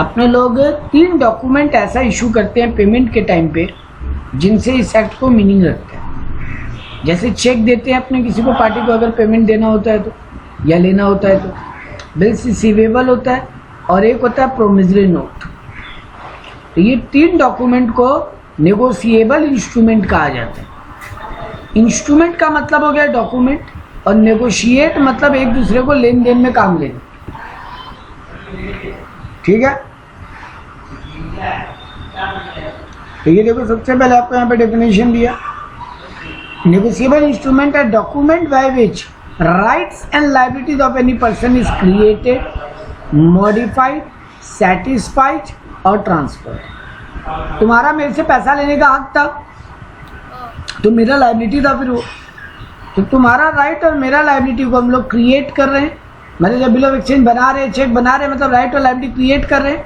अपने लोग 3 डॉक्यूमेंट ऐसा इशू करते हैं पेमेंट के टाइम पे जिनसे इस एक्ट को मीनिंग रखता है। जैसे चेक देते हैं अपने किसी को पार्टी को अगर पेमेंट देना होता है तो, या लेना होता है तो। बिल्स रिसीवेबल होता है और एक होता है प्रोमिसरी नोट। तो ये 3 डॉक्यूमेंट को नेगोशिएबल इंस्ट्रूमेंट कहा जाता है। इंस्ट्रूमेंट का मतलब हो गया डॉक्यूमेंट, और नेगोशिएट मतलब एक दूसरे को लेन देन में काम लेना। ठीक है, तो ये देखो सबसे पहले आपको यहाँ पे डेफिनेशन दिया। नेगोशिएबल इंस्ट्रूमेंट है document by which rights and liabilities of any person is created, modified, satisfied और ट्रांसफर्ड। तुम्हारा मेरे से पैसा लेने का हक था तो मेरा लायबिलिटी था, फिर वो तो तुम्हारा राइट और मेरा लायबिलिटी को हम लोग क्रिएट कर रहे हैं। मतलब जब बिल ऑफ एक्सचेंज बना रहे हैं, चेक बना रहे हैं, मतलब राइट और लायबिलिटी क्रिएट कर रहे हैं।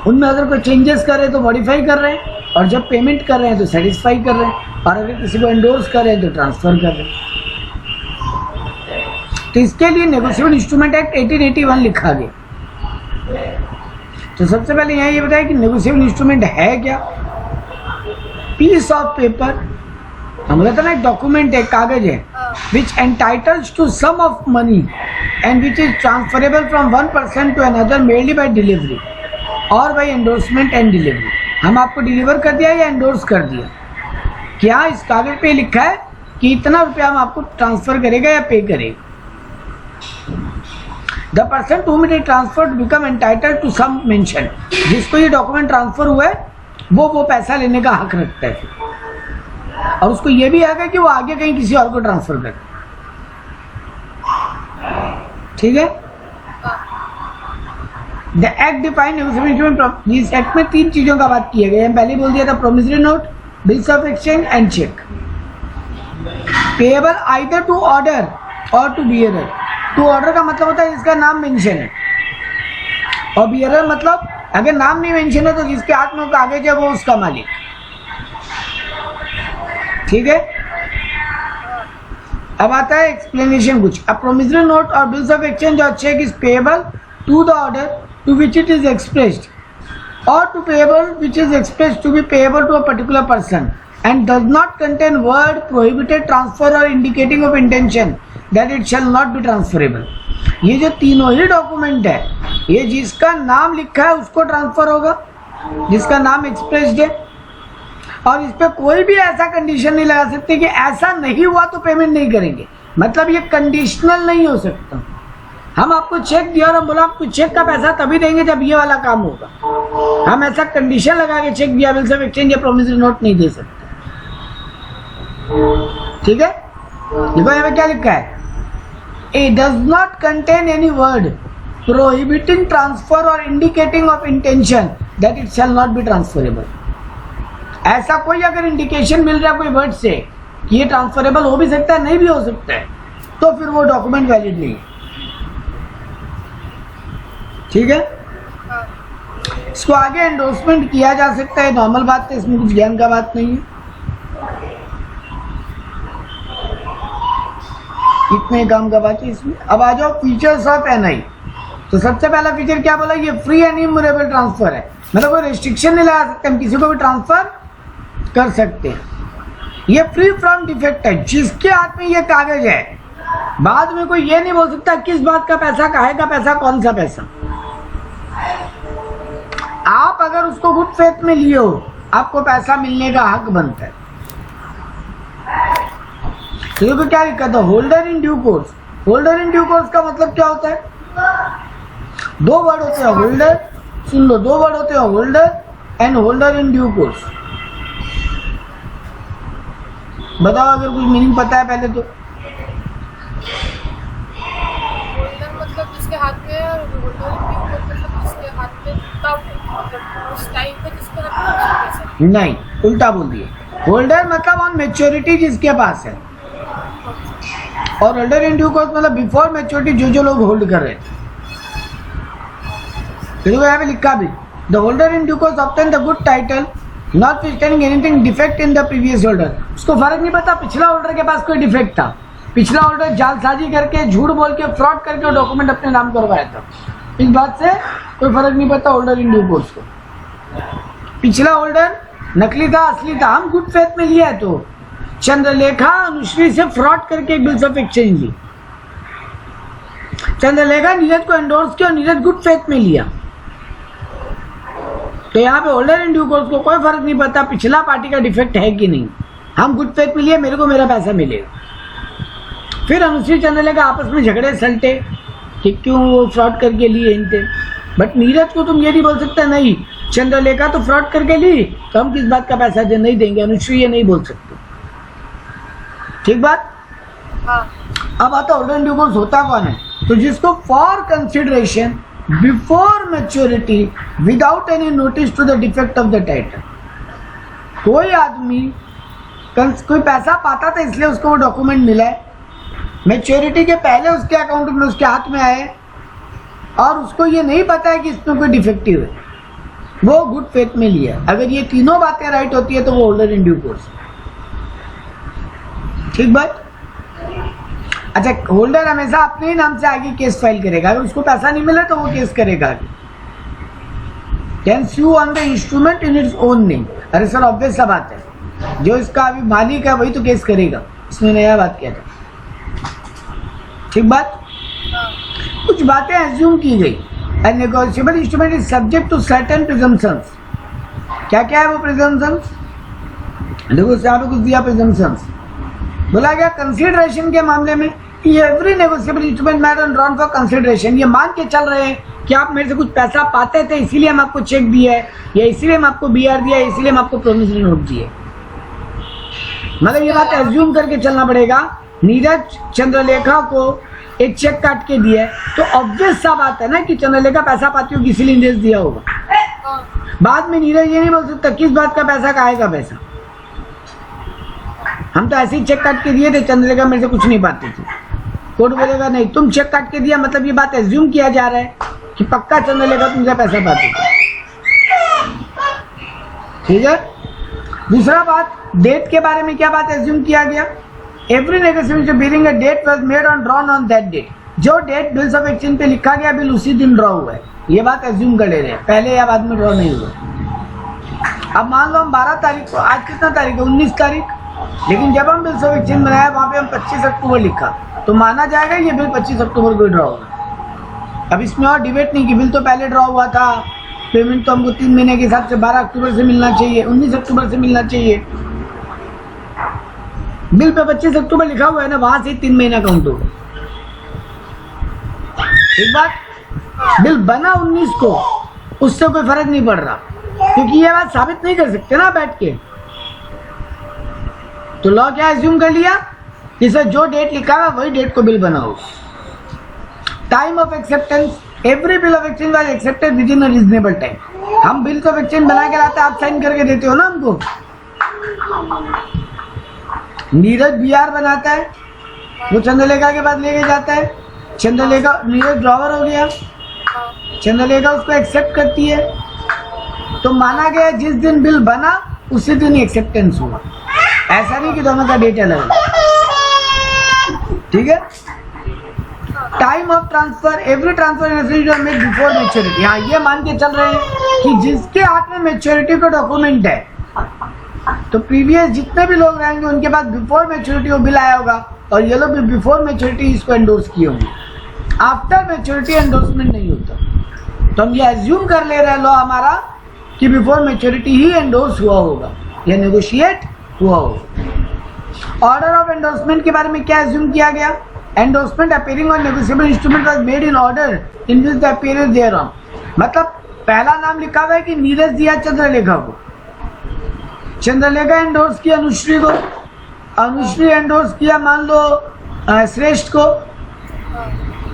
उनमें अगर कोई चेंजेस कर रहे हैं तो मॉडिफाई कर रहे हैं, और जब पेमेंट कर रहे हैं तो सेटिस्फाई कर रहे हैं, और अगर किसी को एंडोर्स कर रहे हैं तो ट्रांसफर कर रहे हैं। तो इसके लिए नेगोशिएबल इंस्ट्रूमेंट एक्ट 1881 लिखा गया। तो सबसे पहले यहाँ ये बताया कि नेगोशिएबल इंस्ट्रूमेंट है क्या। पीस ऑफ पेपर, हम बोलते ना एक डॉक्यूमेंट है, कागज है, which entitles to some of money and which is transferable from one person to another merely by delivery और बाय एंडोर्समेंट एंड डिलीवरी। हम आपको डिलीवर कर दिया या एंडोर्स कर दिया, क्या इस कागज पे लिखा है कि इतना रुपया हम आपको ट्रांसफर करेगा या पे करेगा। The person to whom it is transferred become entitled to sum mentioned, जिसको ये डॉक्यूमेंट ट्रांसफर हुआ है वो पैसा लेने का हक रखता है, और उसको ये भी हक है कि वो आगे कहीं किसी और को ट्रांसफर करे। ठीक है, द एक्ट डिफाइन नेगोशिएबल। इस एक्ट में 3 चीजों का बात किया गया है। पहले बोल दिया था promissory note, bills of exchange and cheque. Payable either to order or to bearer. To order का मतलब होता है जिसका नाम मेंशन है, और बियरर मतलब अगर नाम नहीं मेंशन है तो जिसके हाथ में कागज है वो उसका मालिक। ठीक है, अब आता है एक्सप्लेनेशन कुछ। A promissory note or bills of exchange or cheque is payable to the order to which it is expressed, or to payable which is expressed to be payable to a particular person and does not contain word prohibited transfer or indicating of intention that it shall not be transferable। ये जो तीनों ही document है, ये जिसका नाम लिखा है उसको ट्रांसफर होगा, जिसका नाम एक्सप्रेस्ड है, और इस पे कोई भी ऐसा कंडीशन नहीं लगा सकते कि ऐसा नहीं हुआ तो पेमेंट नहीं करेंगे। मतलब ये कंडीशनल नहीं हो सकता। हम आपको चेक दिया और हम बोला आपको चेक का पैसा तभी देंगे जब ये वाला काम होगा। हम ऐसा कंडीशन लगा के चेक दिया, बिल्स ऑफ एक्सचेंज या प्रोमिसरी नोट नहीं दे सकते। ठीक है, देखो यहाँ पे क्या लिखा है, it does not contain any word prohibiting transfer और indicating of intention that it shall not be transferable. ऐसा कोई अगर इंडिकेशन मिल रहा है कोई वर्ड से कि ये ट्रांसफरेबल हो भी सकता है, नहीं भी हो सकता है, तो फिर वो डॉक्यूमेंट वैलिड नहीं है। ठीक है, इसको आगे एंडोर्समेंट किया जा सकता है, नॉर्मल बात है, इसमें कुछ ज्ञान का बात नहीं है। इतने काम का बात है इसमें। अब आ जाओ फीचर्स ऑफ एनआई। तो सबसे पहला फीचर क्या बोला, ये फ्री एंड इमूवेबल ट्रांसफर है, मतलब कोई रेस्ट्रिक्शन नहीं लगा सकते, हम किसी को भी ट्रांसफर कर सकते हैं। ये फ्री फ्रॉम डिफेक्ट है, जिसके हाथ में ये कागज है बाद में कोई ये नहीं बोल सकता किस बात का पैसा, काहे का पैसा, कौन सा पैसा। आप अगर उसको गुड फेथ में लिए हो, आपको पैसा मिलने का हक बनता है। तो क्या लिखा था, holder in due course. Holder in due course का मतलब क्या होता है, 2 वर्ड होते हैं होल्डर, सुन लो, 2 वर्ड होते हैं holder and holder in due course. बताओ अगर कुछ मीनिंग पता है पहले तो। होल्डर मतलब जिसके हाथ में है, और होल्डर इन ड्यू कोर्स मतलब जिसके हाथ में तब उस टाइम पे जिसको रखना है। नहीं, उल्टा बोल दिए। होल्डर मतलब ऑन मैच्योरिटी जिसके पास है, और होल्डर इन ड्यू कोर्स मतलब बिफोर मैच्योरिटी जो लोग होल्ड कर रहे थे। देखो यहाँ पे लिखा भी, the holder in due course obtain the good title notwithstanding anything defect in the previous holder. उसको फर्क नहीं पता पिछला होल्डर के पास कोई डिफेक्ट था, पिछला होल्डर जालसाजी करके, झूठ बोल के, फ्रॉड करके डॉक्यूमेंट अपने नाम करवाया था, इस बात से कोई फर्क नहीं पड़ता होल्डर इन ड्यू कोर्स को। पिछला होल्डर नकली था असली था, हम गुड फेथ में लिया है। तो चंद्रलेखा अनुश्री से फ्रॉड करके एक बिल्स ऑफ एक्सचेंज ली। चंद्रलेखा नीरज को एंडोर्स किया और नीरज गुड फेथ में लिया। तो यहाँ पे होल्डर इन ड्यू कोर्स को कोई फर्क नहीं पड़ता पिछला पार्टी का डिफेक्ट है कि नहीं। हम गुड फेथ में लिए, मेरे को मेरा पैसा मिलेगा। फिर अनुश्री चंद्रलेखा आपस में झगड़े सलटे कि क्यों वो फ्रॉड करके लिए इनते। बट नीरज को तुम ये नहीं बोल सकते नहीं चंद्रलेखा तो फ्रॉड करके ली तो हम किस बात का पैसा नहीं देंगे। अनुश्री ये नहीं बोल सकते। ठीक बात। हाँ। अब आता होल्डर इन ड्यू कोर्स होता कौन है? तो जिसको for consideration before maturity without any notice to the defect of the title. कोई आदमी कोई पैसा पाता था इसलिए उसको वो डॉक्यूमेंट मिला है, मैच्योरिटी के पहले उसके अकाउंट में उसके हाथ में आए और उसको ये नहीं पता है कि इसमें कोई डिफेक्टिव है, वो गुड फेथ में लिया। अगर ये तीनों बातें राइट होती है तो वो होल्डर इन ड्यू कोर्स। ठीक बात। अच्छा, होल्डर हमेशा अपने ही नाम से आगे केस फाइल करेगा। अगर उसको पैसा नहीं मिला तो वो केस करेगा आगे। Can sue on the instrument in its own name. अरे सर ऑब्वियस सा बात है, जो इसका अभी मालिक है वही तो केस करेगा, इसमें नया बात क्या है। ठीक बात। कुछ बातें एज्यूम की गई। A negotiable instrument is subject to certain presumptions। क्या क्या है वो presumptions? देखो यहाँ पे कुछ दिया presumptions। बोला गया कंसिडरेशन के मामले में every negotiable instrument matter drawn for consideration. ये मान के चल रहे हैं कि आप मेरे से कुछ पैसा पाते थे इसीलिए हम आपको चेक दिया है, या इसीलिए हम आपको बीआर दिया है, इसीलिए हम आपको प्रोमिसरी नोट दिए। मतलब ये बात एज्यूम करके चलना पड़ेगा। नीरज चंद्रलेखा को एक चेक काट के दिया है तो ऑब्वियस सा बात है ना कि चंद्रलेखा पैसा पाती होगी इसीलिए नीरज दिया होगा। बाद में नीरज ये नहीं बोल सकता किस बात का पैसा कहाएगा पैसा, हम तो ऐसे ही चेक काट के दिए थे, चंद्रलेखा मेरे से कुछ नहीं पाती थी। कोर्ट बोलेगा नहीं तुम चेक काट के दिया, मतलब ये बात एज्यूम किया जा रहा है कि पक्का चंद्रलेखा तुमसे पैसा पाती थी। ठीक है। दूसरा बात, डेट के बारे में क्या बात एज्यूम किया गया? Every negotiation billing a date was made on drawn on that date. जो डेट बिल्स ऑफ एक्सचेंज पे लिखा गया बिल उसी दिन ड्रॉ हुआ है, ये बात एज्यूम कर ले रहे हैं, पहले या बाद में ड्रॉ नहीं हुआ। अब मान लो हम 12 तारीख को, आज कितना तारीख है 19 तारीख, लेकिन जब हम बिल्स ऑफ एक्सचेंज बनाया वहाँ पे हम 25 अक्टूबर लिखा तो माना जाएगा ये बिल 25 अक्टूबर को ड्रॉ होगा। अब इसमें और डिबेट नहीं कि बिल तो पहले ड्रॉ हुआ था, पेमेंट तो हमको 3 महीने के हिसाब से 12 अक्टूबर से मिलना चाहिए, 19 अक्टूबर से मिलना चाहिए। बिल पे 25 अक्टूबर लिखा हुआ है ना, वहां से 3 महीना काउंट होगा। एक बात, बिल बना 19 को, उससे कोई फर्क नहीं पड़ रहा क्योंकि ये बात साबित नहीं कर सकते ना बैठ के। तो लॉ क्या एज्यूम कर लिया कि सर जो डेट लिखा है वही डेट को बिल बनाओ। Time of acceptance, every bill of exchange was accepted with in a reasonable time. हम बिल ऑफ एक्सचेंज बना के लाते, आप साइन करके देते हो ना हमको। नीरज बीआर बनाता है, वो चंद्रलेखा के पास लेके जाता है, चंद्रलेखा, नीरज ड्रॉवर हो गया, चंद्रलेखा उसको एक्सेप्ट करती है, तो माना गया जिस दिन बिल बना उसी दिन एक्सेप्टेंस हुआ। ऐसा नहीं कि दोनों का डेट अलग है। ठीक है। Time of transfer, every transfer made before maturity. हाँ, ये मान के चल रहे हैं कि जिसके हाथ में मैच्योरिटी का डॉक्यूमेंट है तो प्रीवियस जितने भी लोग रहेंगे उनके पास बिफोर मैच्योरिटी वो बिल आया होगा और ये लोग भी बिफोर मैच्योरिटी इसको एंडोर्स किए होंगे। आफ्टर मैच्योरिटी एंडोर्समेंट नहीं होता। तो हम ये एज्यूम कर ले रहे हैं लॉ हमारा कि बिफोर मैच्योरिटी ही एंडोर्स हुआ होगा या नेगोशिएट हुआ होगा। ऑर्डर ऑफ एंडोर्समेंट के बारे में क्या एज्यूम किया गया? Endorsement appearing on negotiable instrument was made in order in which the appearance thereon. मतलब पहला नाम लिखा हुआ है कि नीरज दिया चंद्रलेखा को, चंद्रलेखा एंडोर्स किया अनुश्री को, अनुश्री एंडोर्स किया मान लो श्रेष्ठ को।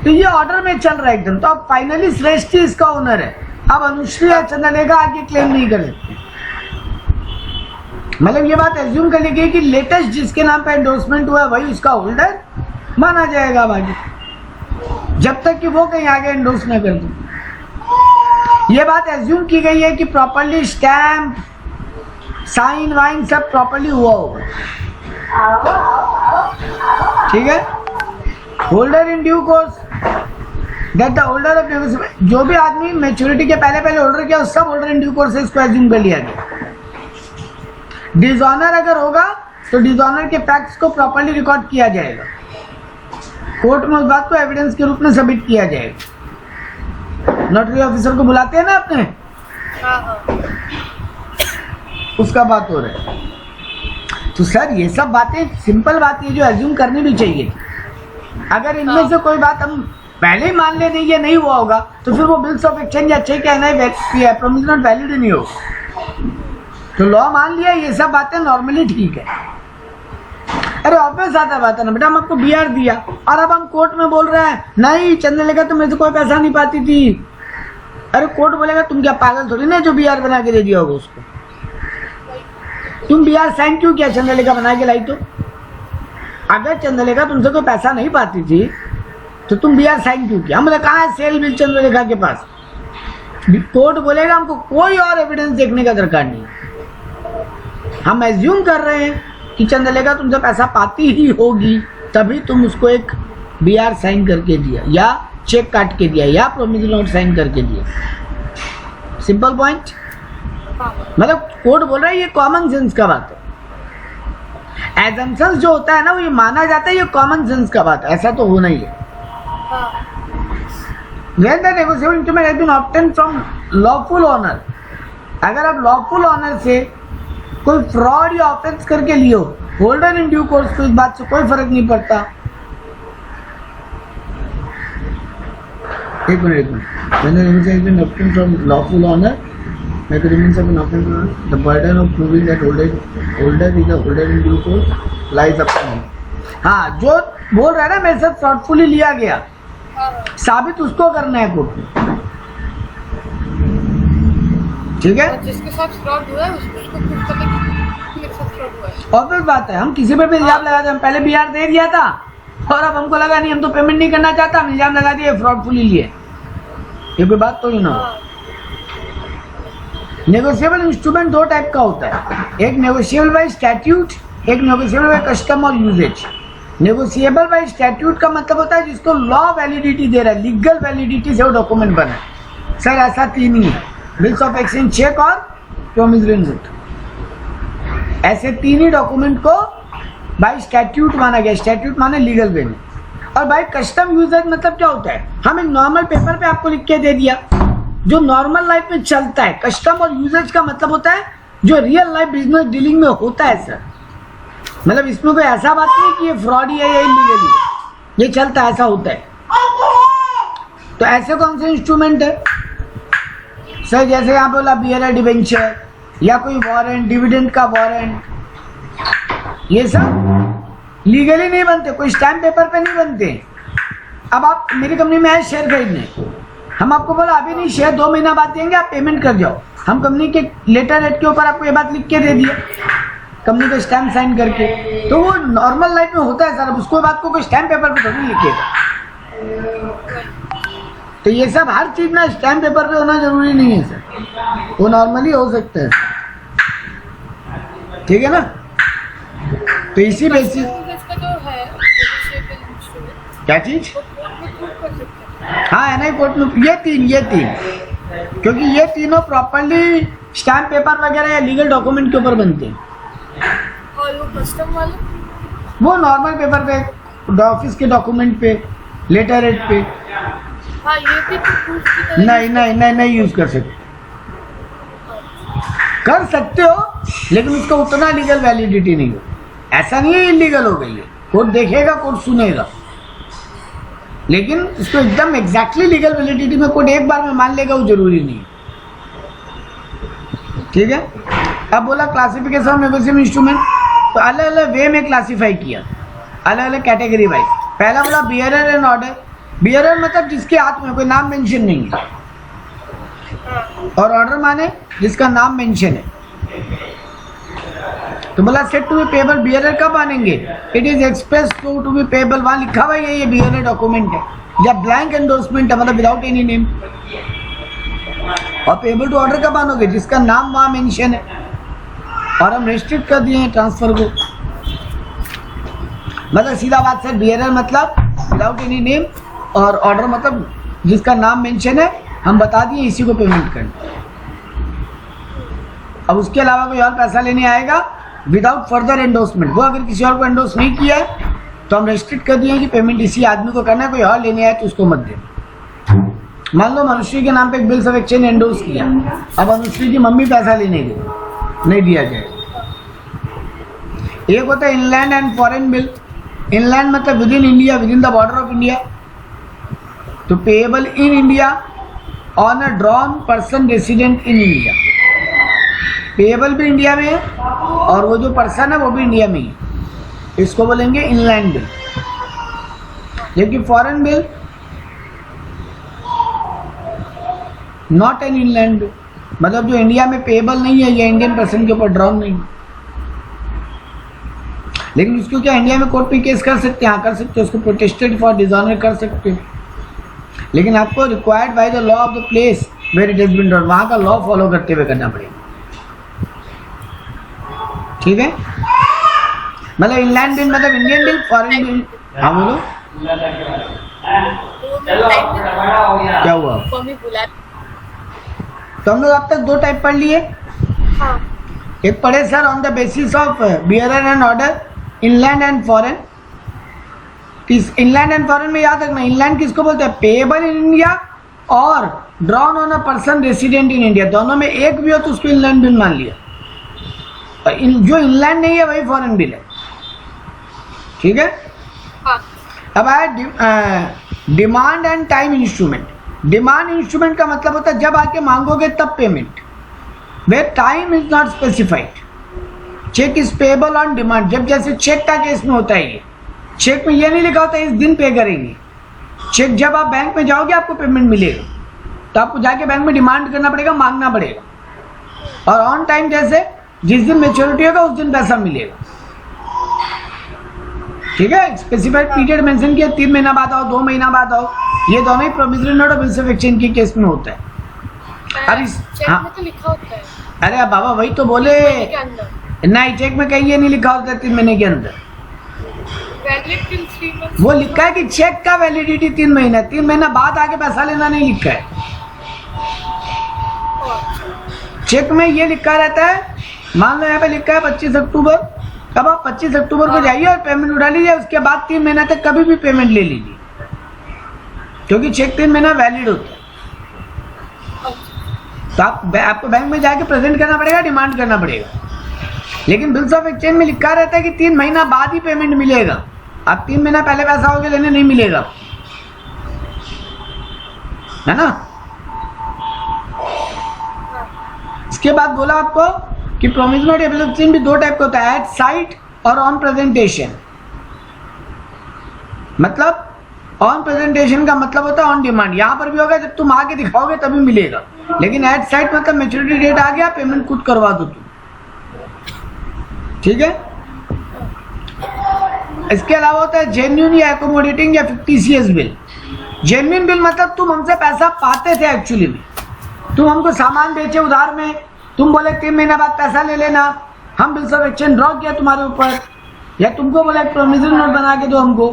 तो ये ऑर्डर में चल रहा है एकदम। तो अब फाइनली श्रेष्ठ ही इसका ओनर है। अब अनुश्री या चंद्रलेखा आगे क्लेम नहीं कर सकते। मतलब ये बात एज्यूम कर ली गई कि लेटेस्ट जिसके नाम पे एंडोर्समेंट हुआ है वही उसका होल्डर माना जाएगा आगे, जब तक कि वो कहीं आगे एंडोर्स ना कर दे। ये बात एज्यूम की गई है कि प्रॉपर्ली स्टैम्प, साइन वाइन सब प्रॉपर्ली हुआ होगा। ठीक है। Holder in due course, that the holder of negotiable, जो भी आदमी मैच्योरिटी के पहले होल्डर किया सब होल्डर इन ड्यू कोर्स इसको एज्यूम कर लिया गया। डिसऑनर अगर होगा तो डिसऑनर के फैक्ट्स को प्रॉपर्ली रिकॉर्ड किया जाएगा, कोर्ट में उस बात को एविडेंस के रूप में सबमिट किया जाएगा। नोटरी ऑफिसर को बुलाते हैं ना अपने, उसका बात हो रहा है। तो सर ये सब बातें सिंपल बात है जो एज्यूम करनी भी चाहिए। अगर इनमें से कोई बात हम पहले ही मान ले नहीं ये नहीं हुआ होगा तो फिर वो बिल्स ऑफ एक्सचेंज अच्छे कहना है प्रॉमिस नोट वैलिड नहीं होगा। तो लॉ मान लिया, ये सब बातें नॉर्मली ठीक है। अरे ऑफिस आता बात है ना बेटा, हम आपको बीआर दिया और अब हम कोर्ट में बोल रहे हैं नहीं चंद्रलेखा तो मेरे से कोई पैसा नहीं पाती थी। अरे कोर्ट बोलेगा तुम क्या पागल थोड़ी ना जो बीआर बना के दे दिया होगा उसको, तुम बीआर साइन क्यों किया चंद्रलेखा बना के लाई? तो अगर चंद्रलेखा तुमसे कोई पैसा नहीं पाती थी तो तुम बीआर साइन क्यों किया? हम बोले कहाँ है सेल बिल चंद्रलेखा के पास? कोर्ट बोलेगा हमको कोई और एविडेंस देखने का दरकार नहीं, हम एज्यूम कर रहे हैं कि चंद्रलेखा तुमसे पैसा पाती ही होगी तभी तुम उसको एक बीआर साइन करके दिया या चेक काट के दिया या प्रोमिसरी नोट साइन करके दिया। Simple point. मतलब कोर्ट बोल रहा है ये कॉमन सेंस का बात है। एजम्पशंस जो होता है ना वो ये माना जाता है, ये कॉमन सेंस का बात है, ऐसा तो होना ही है। When the negotiable instrument has been obtained from lawful owner, अगर आप लॉफुल ऑनर से कोई फ्रॉड या ऑफेंस करके लियो होल्डर इन ड्यू कोर्स तो इस बात से कोई फर्क नहीं पड़ता। एक minute When the negotiation has been obtained from lawful owner, agreements have been obtained from the burden of proving that holder is a holder in due course lies upon him। हाँ, जो बोल रहा है ना मेरे साथ फ्रॉडफुली लिया गया, साबित उसको करना है कोर्ट में, ठीक है? जिसके साथ फ्रॉड हुआ है उसको प्रूव करने की मेरे साथ फ्रॉड हुआ है। ऑब्वियस बात है, हम किसी पे भी इल्जाम लगाते हैं। हम पहले बीआर दे दिया था और अब हमको लगा नहीं हम तो पेमेंट नहीं करना चाहता, हम इल्जाम लगा दिए फ्रॉडफुली लिए, ये कोई बात तो ही ना हो। नेगोशिएबल इंस्ट्रूमेंट दो टाइप का होता है, एक नेगोशिएबल बाय स्टैट्यूट, एक नेगोशिएबल बाय कस्टम और यूजेज। नेगोशिएबल बाय स्टैट्यूट का मतलब होता है जिसको लॉ वैलिडिटी दे रहा है, लीगल वैलिडिटी से वो डॉक्यूमेंट बना है। सर ऐसा तीन ही है, बिल्स ऑफ एक्सचेंज, चेक और प्रॉमिसरी नोट। ऐसे तीन ही डॉक्यूमेंट को बाय स्टैट्यूट माना गया। स्टैट्यूट माने लीगल वे में। और बाय कस्टम यूजेज मतलब क्या होता है, हम एक नॉर्मल पेपर पे आपको लिख के दे दिया जो नॉर्मल लाइफ में चलता है। कस्टम और यूजेज का मतलब होता है जो रियल लाइफ बिजनेस डीलिंग में होता है। सर मतलब इसमें कोई ऐसा बात नहीं कि ये फ्रॉड ही है या इलीगल है, ये चलता है, ऐसा होता है। तो ऐसे कौन से इंस्ट्रूमेंट है सर? जैसे यहाँ बोला बियर डिबेंचर या कोई वारंट, डिविडेंड का वारंट, ये सब लीगली नहीं बनते, कोई स्टैम्प पेपर पे नहीं बनते। अब आप मेरी कंपनी में आए शेयर खरीदने, हम आपको बोला अभी नहीं शेयर 2 महीना बाद देंगे, आप पेमेंट कर जाओ। हम कंपनी के लेटर हेड के ऊपर आपको ये बात लिख के दे दिया, कंपनी का स्टैम्प साइन करके। तो वो नॉर्मल लाइफ में होता है सर, अब उसको बात को कोई स्टैम्प पेपर पे थोड़ी लिखेगा। तो ये सब हर चीज ना स्टैम्प पेपर पे होना जरूरी नहीं है सर, वो नॉर्मली हो सकता है, ठीक है ना? तो इसी बेसिस क्या चीज, हाँ है ना कोर्ट में ये तीन, क्योंकि ये तीनों प्रॉपर्ली स्टैम्प पेपर वगैरह या लीगल डॉक्यूमेंट के ऊपर बनते हैं। और वो कस्टम वाले वो नॉर्मल पेपर पे, ऑफिस के डॉक्यूमेंट पे, लेटर हेड पे। हाँ, ये भी तो प्रूफ की तरह नहीं यूज कर सकते। कर सकते हो लेकिन उसका उतना लीगल वैलिडिटी नहीं हो। ऐसा नहीं है इलीगल हो गई है, कोर्ट देखेगा, कोर्ट सुनेगा, लेकिन इसको एकदम एग्जैक्टली लीगल वैलिडिटी में कोर्ट एक बार में मान लेगा वो जरूरी नहीं है, ठीक है? अब बोला क्लासिफिकेशन ऑफ नेगोशिएबल इंस्ट्रूमेंट, तो अलग अलग वे में क्लासीफाई किया, अलग अलग कैटेगरी वाइज। पहला बोला बियरर एंड ऑर्डर। बियरर मतलब जिसके हाथ में कोई नाम मेंशन नहीं है, और ऑर्डर माने जिसका नाम मेंशन है। तो बोला said to be payable, bearer कब आनेंगे? It is express to be payable, वहां लिखा हुआ है ये बियरर डॉक्यूमेंट है, या ब्लैंक एंडोर्समेंट है मतलब विदाउट एनी नेम। और पेबल टू ऑर्डर कब आनोगे? जिसका नाम वहां मेंशन है, और हम रेस्ट्रिक्ट कर दिए हैं ट्रांसफर को। मतलब सीधा बात सर, बियरर मतलब विदाउट एनी नेम, और ऑर्डर मतलब जिसका नाम मेंशन है हम बता दिए इसी को पेमेंट करना। अब उसके अलावा कोई और पैसा लेने आएगा विदाउट फर्दर एंडोर्समेंट, वो अगर किसी और को एंडोर्स नहीं किया है तो हम रेस्ट्रिक्ट कर दिए कि पेमेंट इसी आदमी को करना है, कोई और लेने आए तो उसको मत दे। मान लो मनुष्य के नाम पे एक बिल्स ऑफ एक्सचेंज एंडोर्स किया, अब मनुष्य की मम्मी पैसा लेने गई, नहीं दिया जाएगा। एक होता है inland and foreign bill. Inland मतलब within India, within the border of India, तो payable in India on a drawn person resident in India. Payable भी इंडिया में है और वो जो पर्सन है वो भी इंडिया में ही है, इसको बोलेंगे इनलैंड बिल। जबकि foreign bill not an inland bill, मतलब जो इंडिया में पेएबल नहीं है या इंडियन पर्सन के ऊपर ड्रॉन नहीं है। लेकिन उसको क्या इंडिया में कोर्ट में केस कर सकते हैं? हाँ कर सकते हैं, उसको प्रोटेस्टेड फॉर डिसऑनर कर सकते हैं। लेकिन आपको required by the law of the place where it has been done, वहाँ का लॉ फॉलो करते हुए करना पड़ेगा। ठीक है, मतलब इनलैंड बिल मतलब इंडियन बिल, फॉरेन बिल। हाँ बोलो क्या हुआ? मम्मी बुला। तो हम लोग अब तक दो टाइप पढ़ लिए। हाँ। एक पढ़े sir on the basis of bearer and order, inland and foreign. Inland and foreign में याद रखना, इनलैंड किसको बोलते हैं? पेएबल इन इंडिया और drawn on a person resident in India, दोनों में एक भी हो तो उसको इनलैंड बिल मान लिया। और जो इनलैंड नहीं है वही फॉरेन बिल है। ठीक है। हाँ। अब आया demand and time instrument. Demand instrument का मतलब होता है जब आके मांगोगे तब payment, where time is not specified. Cheque is payable on demand, जब जैसे चेक का केस में होता है, ये चेक में ये नहीं लिखा होता इस दिन पे करेंगे। चेक जब आप बैंक में जाओगे आपको पेमेंट मिलेगा, तो आपको जाके बैंक में डिमांड करना पड़ेगा, मांगना पड़ेगा। और ऑन टाइम जैसे जिस दिन मैच्योरिटी होगा उस दिन पैसा मिलेगा। ठीक है, स्पेसिफाइड पीरियड मेंशन किया, 3 महीना बाद आओ, 2 महीना बाद आओ, ये दोनों ही promissory note or bills of exchange के केस में होता है। अब इस चेक हाँ, में तो लिखा होता है अरे बाबा वही तो बोले, के अंदर नहीं चेक में कहीं ये नहीं लिखा होता 3 महीने के अंदर। Valid till 3 months. वो लिखा है कि चेक का वैलिडिटी 3 महीना, 3 महीना बाद आके पैसा लेना नहीं लिखा है। चेक में ये लिखा रहता है, मान लो यहाँ पे लिखा है 25 अक्टूबर, तब आप 25 अक्टूबर को जाइए और पेमेंट उठा लीजिए, उसके बाद 3 महीना तक कभी भी पेमेंट ले लीजिए, क्योंकि चेक 3 महीना वैलिड होता है। तो आपको बैंक में जाके प्रेजेंट करना पड़ेगा, डिमांड करना पड़ेगा। लेकिन बिल्स ऑफ एक्सचेंज में लिखा रहता है कि 3 महीना बाद ही पेमेंट मिलेगा। आप 3 महीना पहले पैसा होगे लेने नहीं मिलेगा, है ना। इसके बाद बोला आपको कि प्रॉमिस नोट या बिल ऑफ एक्सचेंज भी 2 टाइप का होता है, एट साइट और ऑन प्रेजेंटेशन। मतलब ऑन प्रेजेंटेशन का मतलब होता है ऑन डिमांड, यहाँ पर भी होगा जब तुम आके दिखाओगे तभी मिलेगा। लेकिन एट साइट मतलब मैच्योरिटी डेट आ गया, पेमेंट खुद करवा दो तुम। ठीक है। इसके अलावा होता है जेन्युइन या एकोमोडेटिंग या फिक्टिशियस बिल। जेन्युइन बिल मतलब तुम हमसे पैसा पाते थे एक्चुअली में, तुम हमको सामान बेचे उधार में, तुम बोले 3 महीना बाद पैसा ले लेना, हम बिल्स ऑफ एक्सचेंज ड्रॉ किया तुम्हारे ऊपर, या तुमको बोले प्रोमिसरी नोट बना के दो हमको।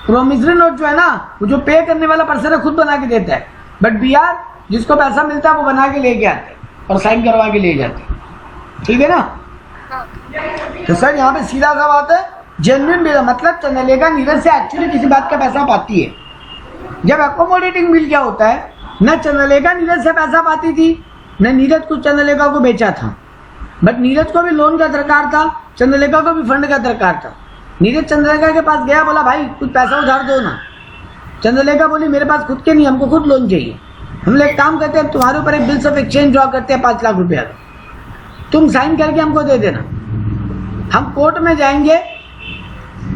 प्रोमिसरी नोट जो है ना, वो जो पे करने वाला पर्सन है खुद बना के देता है, बट बीआर जिसको पैसा मिलता है वो बना के लेके आते हैं और साइन करवा के ले जाते हैं। ठीक है ना। तो सर यहाँ पे सीधा सा बात है, जेन्युइन बिल मतलब चंद्रलेखा नीरज से एक्चुअली किसी बात का पैसा पाती है। जब एकोमोडेटिंग बिल क्या होता है, न चंद्रलेखा नीरज से पैसा पाती थी, न नीरज कुछ चंद्रलेखा को बेचा था, बट नीरज को भी लोन का दरकार था, चंद्रलेखा को भी फंड का दरकार था। नीरज चंद्रलेखा के पास गया, बोला भाई कुछ पैसा उधार दो ना। चंद्रलेखा बोली मेरे पास खुद के नहीं, हमको खुद लोन चाहिए। हम लोग एक काम करते हैं, तुम्हारे ऊपर एक बिल्स ऑफ एक्सचेंज ड्रॉ करते हैं 5 लाख रुपया, तुम साइन करके हमको दे देना। हम कोर्ट में जाएंगे,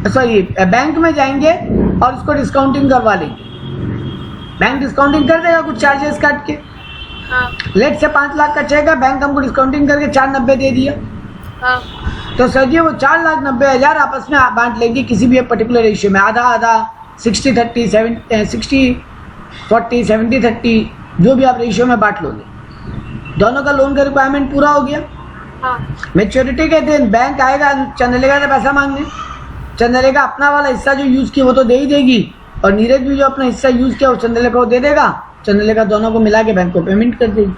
सॉरी बैंक में जाएंगे और उसको डिस्काउंटिंग करवा लेंगे। बैंक डिस्काउंटिंग कर देगा कुछ चार्जेस काट के। हाँ। लेट से 5 लाख का चेक है, बैंक हमको डिस्काउंटिंग करके 490 दे दिया। हाँ। तो सर जी वो 4,90,000 आपस में बांट लेंगे किसी भी एक पर्टिकुलर रेशियो में, आधा आधा, 60-30, 60-40, 70-30, जो भी आप रेशियो में बांट लोगे। दोनों का लोन का रिक्वायरमेंट पूरा हो गया। हाँ। मैच्योरिटी के दिन बैंक आएगा चंद्रलेखा से पैसा मांगने, चंद्रलेखा अपना वाला हिस्सा जो यूज किया वो तो दे ही देगी, और नीरज भी जो अपना हिस्सा यूज किया वो चंद्रलेखा को दे देगा, चंद्रलेखा दोनों को मिला के बैंक को पेमेंट कर देगी।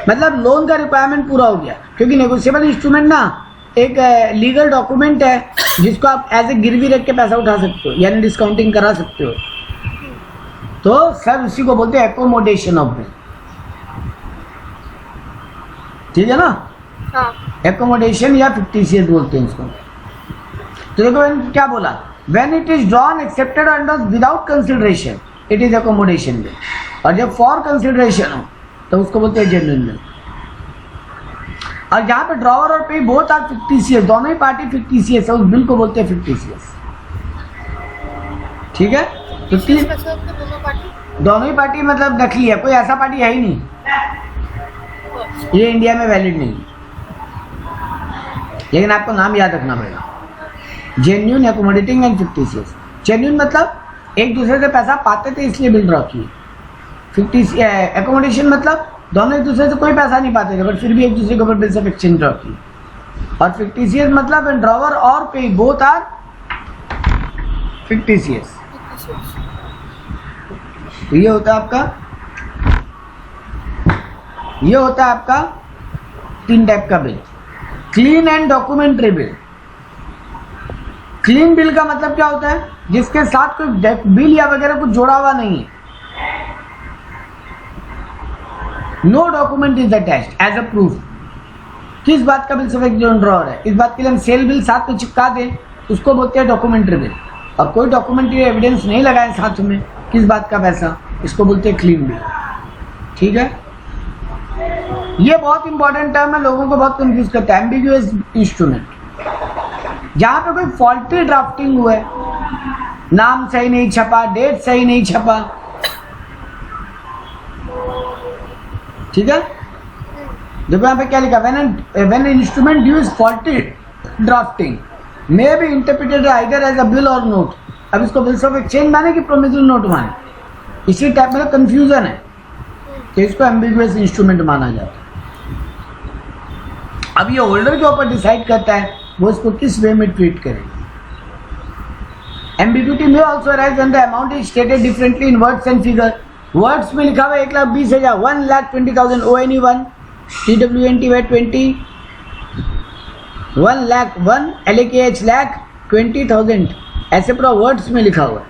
मतलब लोन का रिक्वायरमेंट पूरा हो गया, क्योंकि नेगोशिएबल इंस्ट्रूमेंट ना एक लीगल डॉक्यूमेंट है जिसको आप एज ए गिरवी रख के पैसा उठा सकते हो, यानी डिस्काउंटिंग करा सकते हो। तो सर उसी को बोलते हैं एकोमोडेशन ऑफ बिल, ठीक है ना। हाँ। एकोमोडेशन या फिक्टिशियस बोलते हैं इसको। तो देखो मैंने क्या बोला, when it is drawn accepted under without consideration it is accommodation bill, और जब फॉर कंसिडरेशन हो तो उसको बोलते हैं जेन्युइन बिल। और जहाँ पे ड्रॉवर और पे बोथ आर फिक्टिशियस, दोनों ही पार्टी फिक्टिशियस है, उस बिल को बोलते हैं फिक्टिशियस, ठीक है। तो दोनों ही पार्टी मतलब नकली है, कोई ऐसा पार्टी है ही नहीं, ये इंडिया में वैलिड नहीं, लेकिन आपको नाम याद रखना पड़ेगा, genuine, accommodating and fictitious. Genuine मतलब एक दूसरे से पैसा पाते थे इसलिए बिल ड्रॉ किए। एकोमोडेशन मतलब दोनों एक दूसरे से कोई पैसा नहीं पाते थे बट फिर भी एक दूसरे के ऊपर बिल्स ऑफ एक्सचेंज ड्रॉ किए। और फिक्टिशियस मतलब ड्रॉवर और पे बोथ आर फिक्टिशियस। तो ये होता है आपका 3 टाइप का bill. Clean and documentary bill. Clean bill का मतलब क्या होता है, जिसके साथ कोई बिल या वगैरह कुछ जोड़ा हुआ नहीं है। No document is attached as a proof. किस बात का बिल ऑफ एक्सचेंज ड्रॉवर है, इस बात के लिए हम सेल बिल साथ में चिपका दें, उसको बोलते हैं डॉक्यूमेंट्री बिल। और कोई डॉक्यूमेंट्री एविडेंस नहीं लगाए साथ में किस बात का पैसा, इसको बोलते हैं क्लीन बिल, ठीक है। ये बहुत इंपॉर्टेंट टर्म है, लोगों को बहुत कंफ्यूज करता है। एम्बिगुअस इंस्ट्रूमेंट, जहां पे कोई फॉल्टी ड्राफ्टिंग हुआ है, नाम सही नहीं छपा, डेट सही नहीं छपा, ठीक है। देखो यहाँ पे क्या लिखा, when instrument due is faulty drafting may be interpreted either as a bill or note. अब इसको बिल्स ऑफ एक्सचेंज माने कि प्रोमिसरी नोट माने, इसी टाइप में कंफ्यूजन है, तो इसको एम्बिगुअस इंस्ट्रूमेंट माना जाता है। अब ये होल्डर के ऊपर डिसाइड करता है वो इसको किस वे में ट्रीट करेगा। एम्बिग्यूटी में also arise when the amount is stated differently in words and figure. Words में लिखा हुआ 1,20,000, 1,20,000 ONE1, TWNT 20, 1,01,000 LAKH lakh 20,000, ऐसे पूरा वर्ड्स में लिखा हुआ है।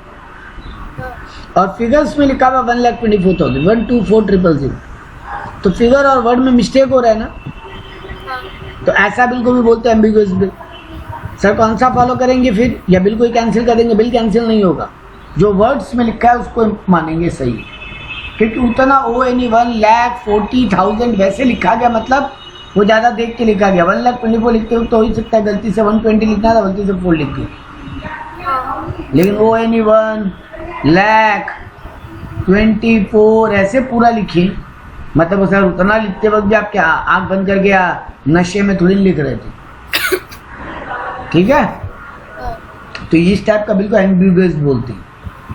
और फिगर्स में लिखा हुआ 1,24,000, 124,000। तो फिगर और वर्ड में मिस्टेक हो रहा है ना, तो ऐसा बिल को भी बोलते हैं एम्बिगुअस बिल। सर कौन सा फॉलो करेंगे फिर, या बिल को ही कैंसिल कर देंगे? बिल कैंसिल नहीं होगा, जो वर्ड्स में लिखा है उसको मानेंगे सही, क्योंकि उतना ONE 1,40,000 वैसे लिखा गया, मतलब वो ज़्यादा देख के लिखा गया। 1,24,000 लिखते हो तो हो ही सकता है गलती से 120 लिखना था, गलती से 4 लिख दिया। लेकिन ONE 1,24,000 ऐसे पूरा लिखे, मतलब सर उतना लिखते वक्त भी आप क्या आँख बंद करके नशे में थोड़ी लिख रहे थे, ठीक है। तो इस टाइप का बिल को एम्बिगुअस बोलते हैं।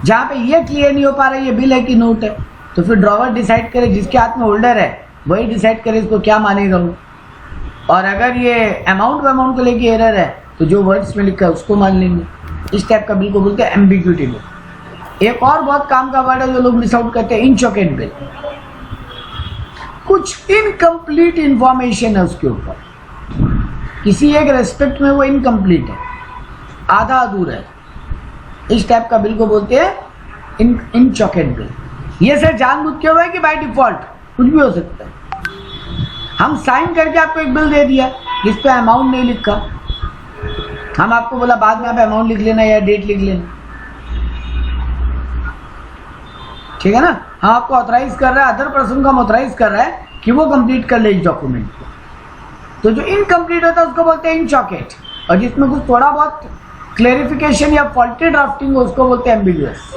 जहाँ पे ये क्लियर नहीं हो पा रहा है ये बिल है कि नोट है, तो फिर ड्रॉवर डिसाइड करे, जिसके हाथ में होल्डर है वही डिसाइड करे इसको क्या मानेगा वो। और अगर ये अमाउंट को लेके एरर है तो जो वर्ड्स में लिखा है उसको मान लेंगे। इस टाइप का बिल को बोलते हैं एम्बिग्यूटी बिल। एक और बहुत काम का वर्ड है जो लोग मिस आउट करते हैं, इनचॉकेट बिल। कुछ इनकम्प्लीट इंफॉर्मेशन है उसके ऊपर, किसी एक रेस्पेक्ट में वो इनकम्प्लीट है, आधा अधूरा है, इस टाइप का बिल को बोलते हैं इनचॉकेट बिल। ये सर जानबूझ के हुआ है कि बाय डिफॉल्ट, कुछ भी हो सकता है। हम साइन करके आपको एक बिल दे दिया जिस पे अमाउंट नहीं लिखा, हम आपको बोला बाद में आप अमाउंट लिख लेना या डेट लिख लेना, ठीक है ना। हम आपको ऑथराइज कर रहा है, अदर पर्सन को हम ऑथराइज कर रहा है कि वो कंप्लीट कर ले इस डॉक्यूमेंट को। तो जो इनकम्प्लीट होता है उसको बोलते हैं इनचॉकेट, और जिसमें कुछ थोड़ा बहुत क्लेरिफिकेशन या फॉल्टी ड्राफ्टिंग हो उसको बोलते हैं एम्बिगुअस,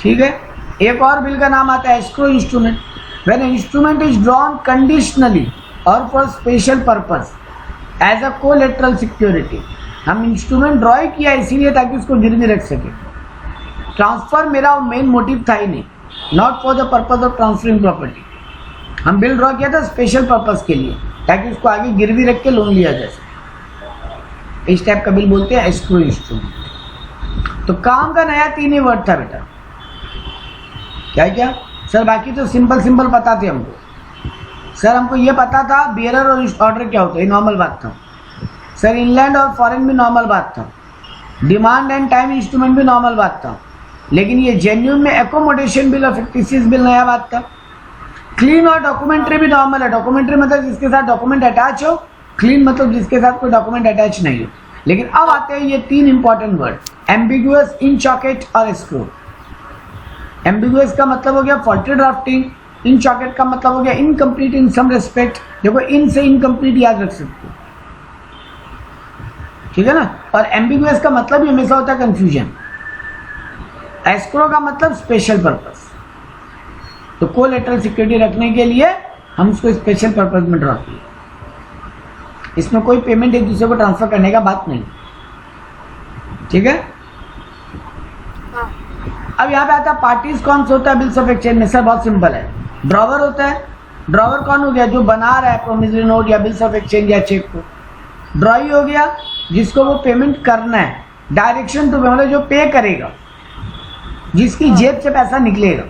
ठीक है। एक और बिल का नाम आता है escrow instrument. When instrument is drawn conditionally और for special purpose as a collateral security. हम इंस्ट्रूमेंट ड्रॉ किया इसीलिए ताकि उसको गिरवी रख सके। ट्रांसफर मेरा मेन मोटिव था ही नहीं, not for the purpose of transferring property. हम बिल ड्रॉ किया था स्पेशल पर्पस के लिए, ताकि उसको आगे गिरवी रख के लोन लिया जा सके। इस टाइप का बिल बोलते हैं एस्क्रो इंस्ट्रूमेंट। तो काम का नया 3 ही वर्ड था बेटा। क्या क्या सर? बाकी तो सिंपल सिंपल पता थे हमको। सर हमको ये पता था बियरर और ऑर्डर क्या होता है, नॉर्मल बात था। सर इनलैंड और फॉरेन भी नॉर्मल बात था। डिमांड एंड टाइम इंस्ट्रूमेंट भी नॉर्मल बात था। लेकिन ये जेन्युइन में एकोमोडेशन बिल और फिक्टिशियस बिल नया बात था। क्लीन और डॉक्यूमेंट्री भी नॉर्मल है। डॉक्यूमेंट्री मतलब जिसके साथ डॉक्यूमेंट अटैच हो, क्लीन मतलब जिसके साथ कोई डॉक्यूमेंट अटैच नहीं हो। लेकिन अब आते हैं ये 3 इंपॉर्टेंट वर्ड, एम्बिगुअस, इनचॉकेट और एस्क्रो। एम्बिगुअस का मतलब हो गया फॉल्टी ड्राफ्टिंग, इनचॉकेट का मतलब हो गया इनकम्प्लीट इन सम रेस्पेक्ट। देखो इन से इनकम्प्लीट याद रख सकते हो, ठीक है ना। और एम्बिगुअस का मतलब ही हमेशा होता है कंफ्यूजन। एस्क्रो का मतलब स्पेशल पर्पस। तो कोलेटरल सिक्योरिटी रखने के लिए हम उसको स्पेशल पर्पस में ड्रॉ किए। इसमें कोई पेमेंट एक दूसरे को ट्रांसफर करने का बात नहीं, ठीक है। अब यहाँ पे आता है पार्टीज कौन सा होता है बिल्स ऑफ एक्सचेंज में? सर बहुत सिंपल है, ड्रॉवर होता है। ड्रॉवर कौन हो गया? जो बना रहा है प्रोमिसरी नोट या बिल्स ऑफ एक्सचेंज या चेक को। ड्रॉई हो गया जिसको वो पेमेंट करना है, डायरेक्शन टू मतलब जो पे करेगा, जिसकी जेब से पैसा निकलेगा।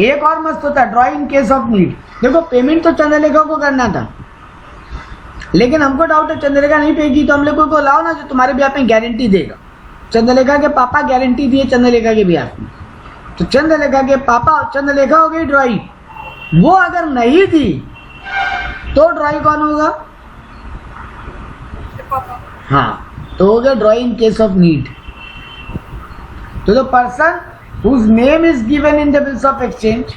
एक और मस्त होता है ड्रॉई इन केस ऑफ नीड। देखो पेमेंट तो चंद्रलेखा को करना था, लेकिन हमको डाउट है चंद्रलेखा नहीं पे की, तो हम लोग को लाओ ना जो तुम्हारे ब्याह में गारंटी देगा। चंद्रलेखा के पापा गारंटी दिए चंद्रलेखा के ब्याह में, तो चंद्रलेखा के पापा और चंद्रलेखा हो गई ड्रॉई। वो अगर नहीं दी तो ड्रॉई कौन होगा? हाँ, तो हो गया drawee in case of need. तो the person whose name is given in the bills of exchange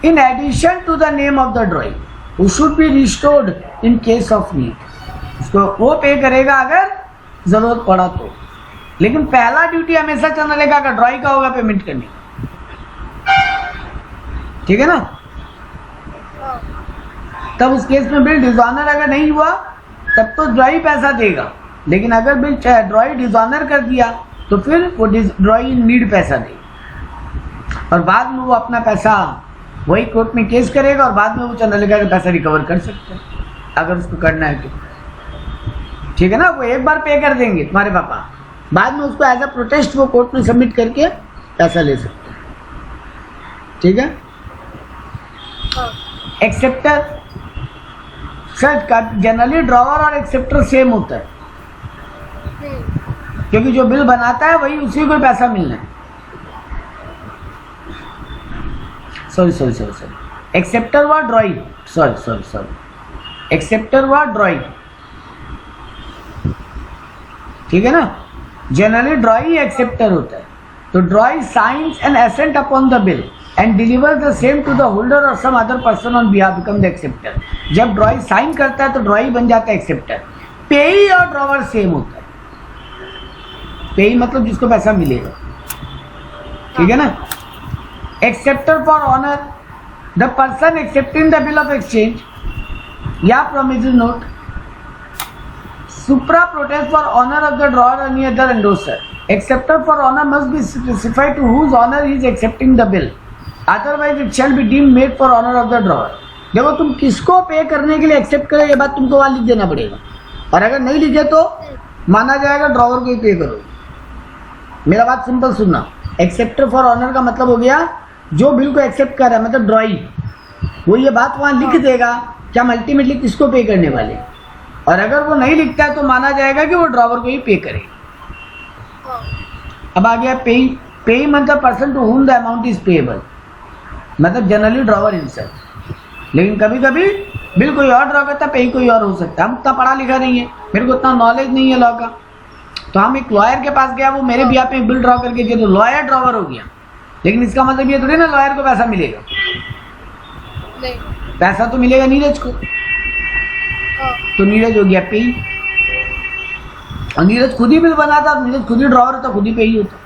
in addition to the name of the drawee, who should be restored in case of need, उसको वो पे करेगा अगर जरूरत पड़ा तो। लेकिन पहला ड्यूटी हमेशा चंद्रलेखा का ड्रॉई का होगा पेमेंट करने, ठीक है ना। तब उस केस में बिल डिसऑनर अगर नहीं हुआ तब तो ड्रॉई पैसा देगा, लेकिन अगर बिल ड्रॉई डिसऑनर कर दिया तो फिर वो ड्रॉई नीड पैसा देगा, और बाद में वो अपना पैसा वही कोर्ट में केस करेगा और बाद में वो चंद्रलेखा का पैसा रिकवर कर सकता है अगर उसको करना है तो, ठीक है ना। वो एक बार पे कर देंगे तुम्हारे पापा, बाद में उसको एज अ प्रोटेस्ट वो कोर्ट में सबमिट करके पैसा ले सकते हैं, ठीक है। एक्सेप्टर, सर जनरली ड्रॉवर और एक्सेप्टर सेम होता है, क्योंकि जो बिल बनाता है वही उसी को पैसा मिलना है। सॉरी एक्सेप्टर व ड्रॉई, सॉरी एक्सेप्टर व ड्रॉई, ठीक है ना। जनरली ड्रॉई एक्सेप्टर होता है। तो drawee signs an assent upon the bill and deliver the same to the holder और some other person on behalf become the acceptor. जब ड्रॉई साइन करता है तो ड्रॉई बन जाता है एक्सेप्टर। पेई और ड्रॉवर सेम होता है। पेई मतलब जिसको पैसा मिलेगा, ठीक है ना। Acceptor for honour, the person accepting the bill of exchange या promissory note. Supra protest for honour of the drawer any other endorser. Acceptor for honour must be specified to whose honour he is accepting the bill, otherwise it shall be deemed made for honour of the drawer. देखो तुम किसको पे करने के लिए accept करो ये बात तुमको वहां लिख देना पड़ेगा, और अगर नहीं लिखे तो माना जाएगा ड्रॉवर को ही पे करो। मेरा बात सिंपल सुनना, एक्सेप्टर फॉर ऑनर का मतलब हो गया जो बिल को एक्सेप्ट कर रहा है, मतलब ड्रॉई, वो ये बात वहां लिख देगा कि हम अल्टीमेटली किसको पे करने वाले, और अगर वो नहीं लिखता है तो माना जाएगा कि वो ड्रॉवर को ही पे करेगा। अब आ गया पेई। पेई मतलब person to whom the amount is payable, मतलब जनरली ड्रॉवर हिमसेल्फ। लेकिन कभी कभी बिल कोई और ड्रॉ करता है, पेई कोई और हो सकता है। हम उतना पढ़ा लिखा नहीं है, मेरे को उतना नॉलेज नहीं है लॉ का, तो हम एक लॉयर के पास गया, वो मेरे भी पे बिल ड्रॉ करके दिया तो लॉयर ड्रॉवर हो गया। लेकिन इसका मतलब ये थोड़ी ना लॉयर को पैसा मिलेगा, नहीं, पैसा तो मिलेगा नीरज को। तो नीरज हो गया पेई, और नीरज खुद ही बिल बनाता, नीरज खुद ही ड्रॉवर होता, खुद ही पेई होता।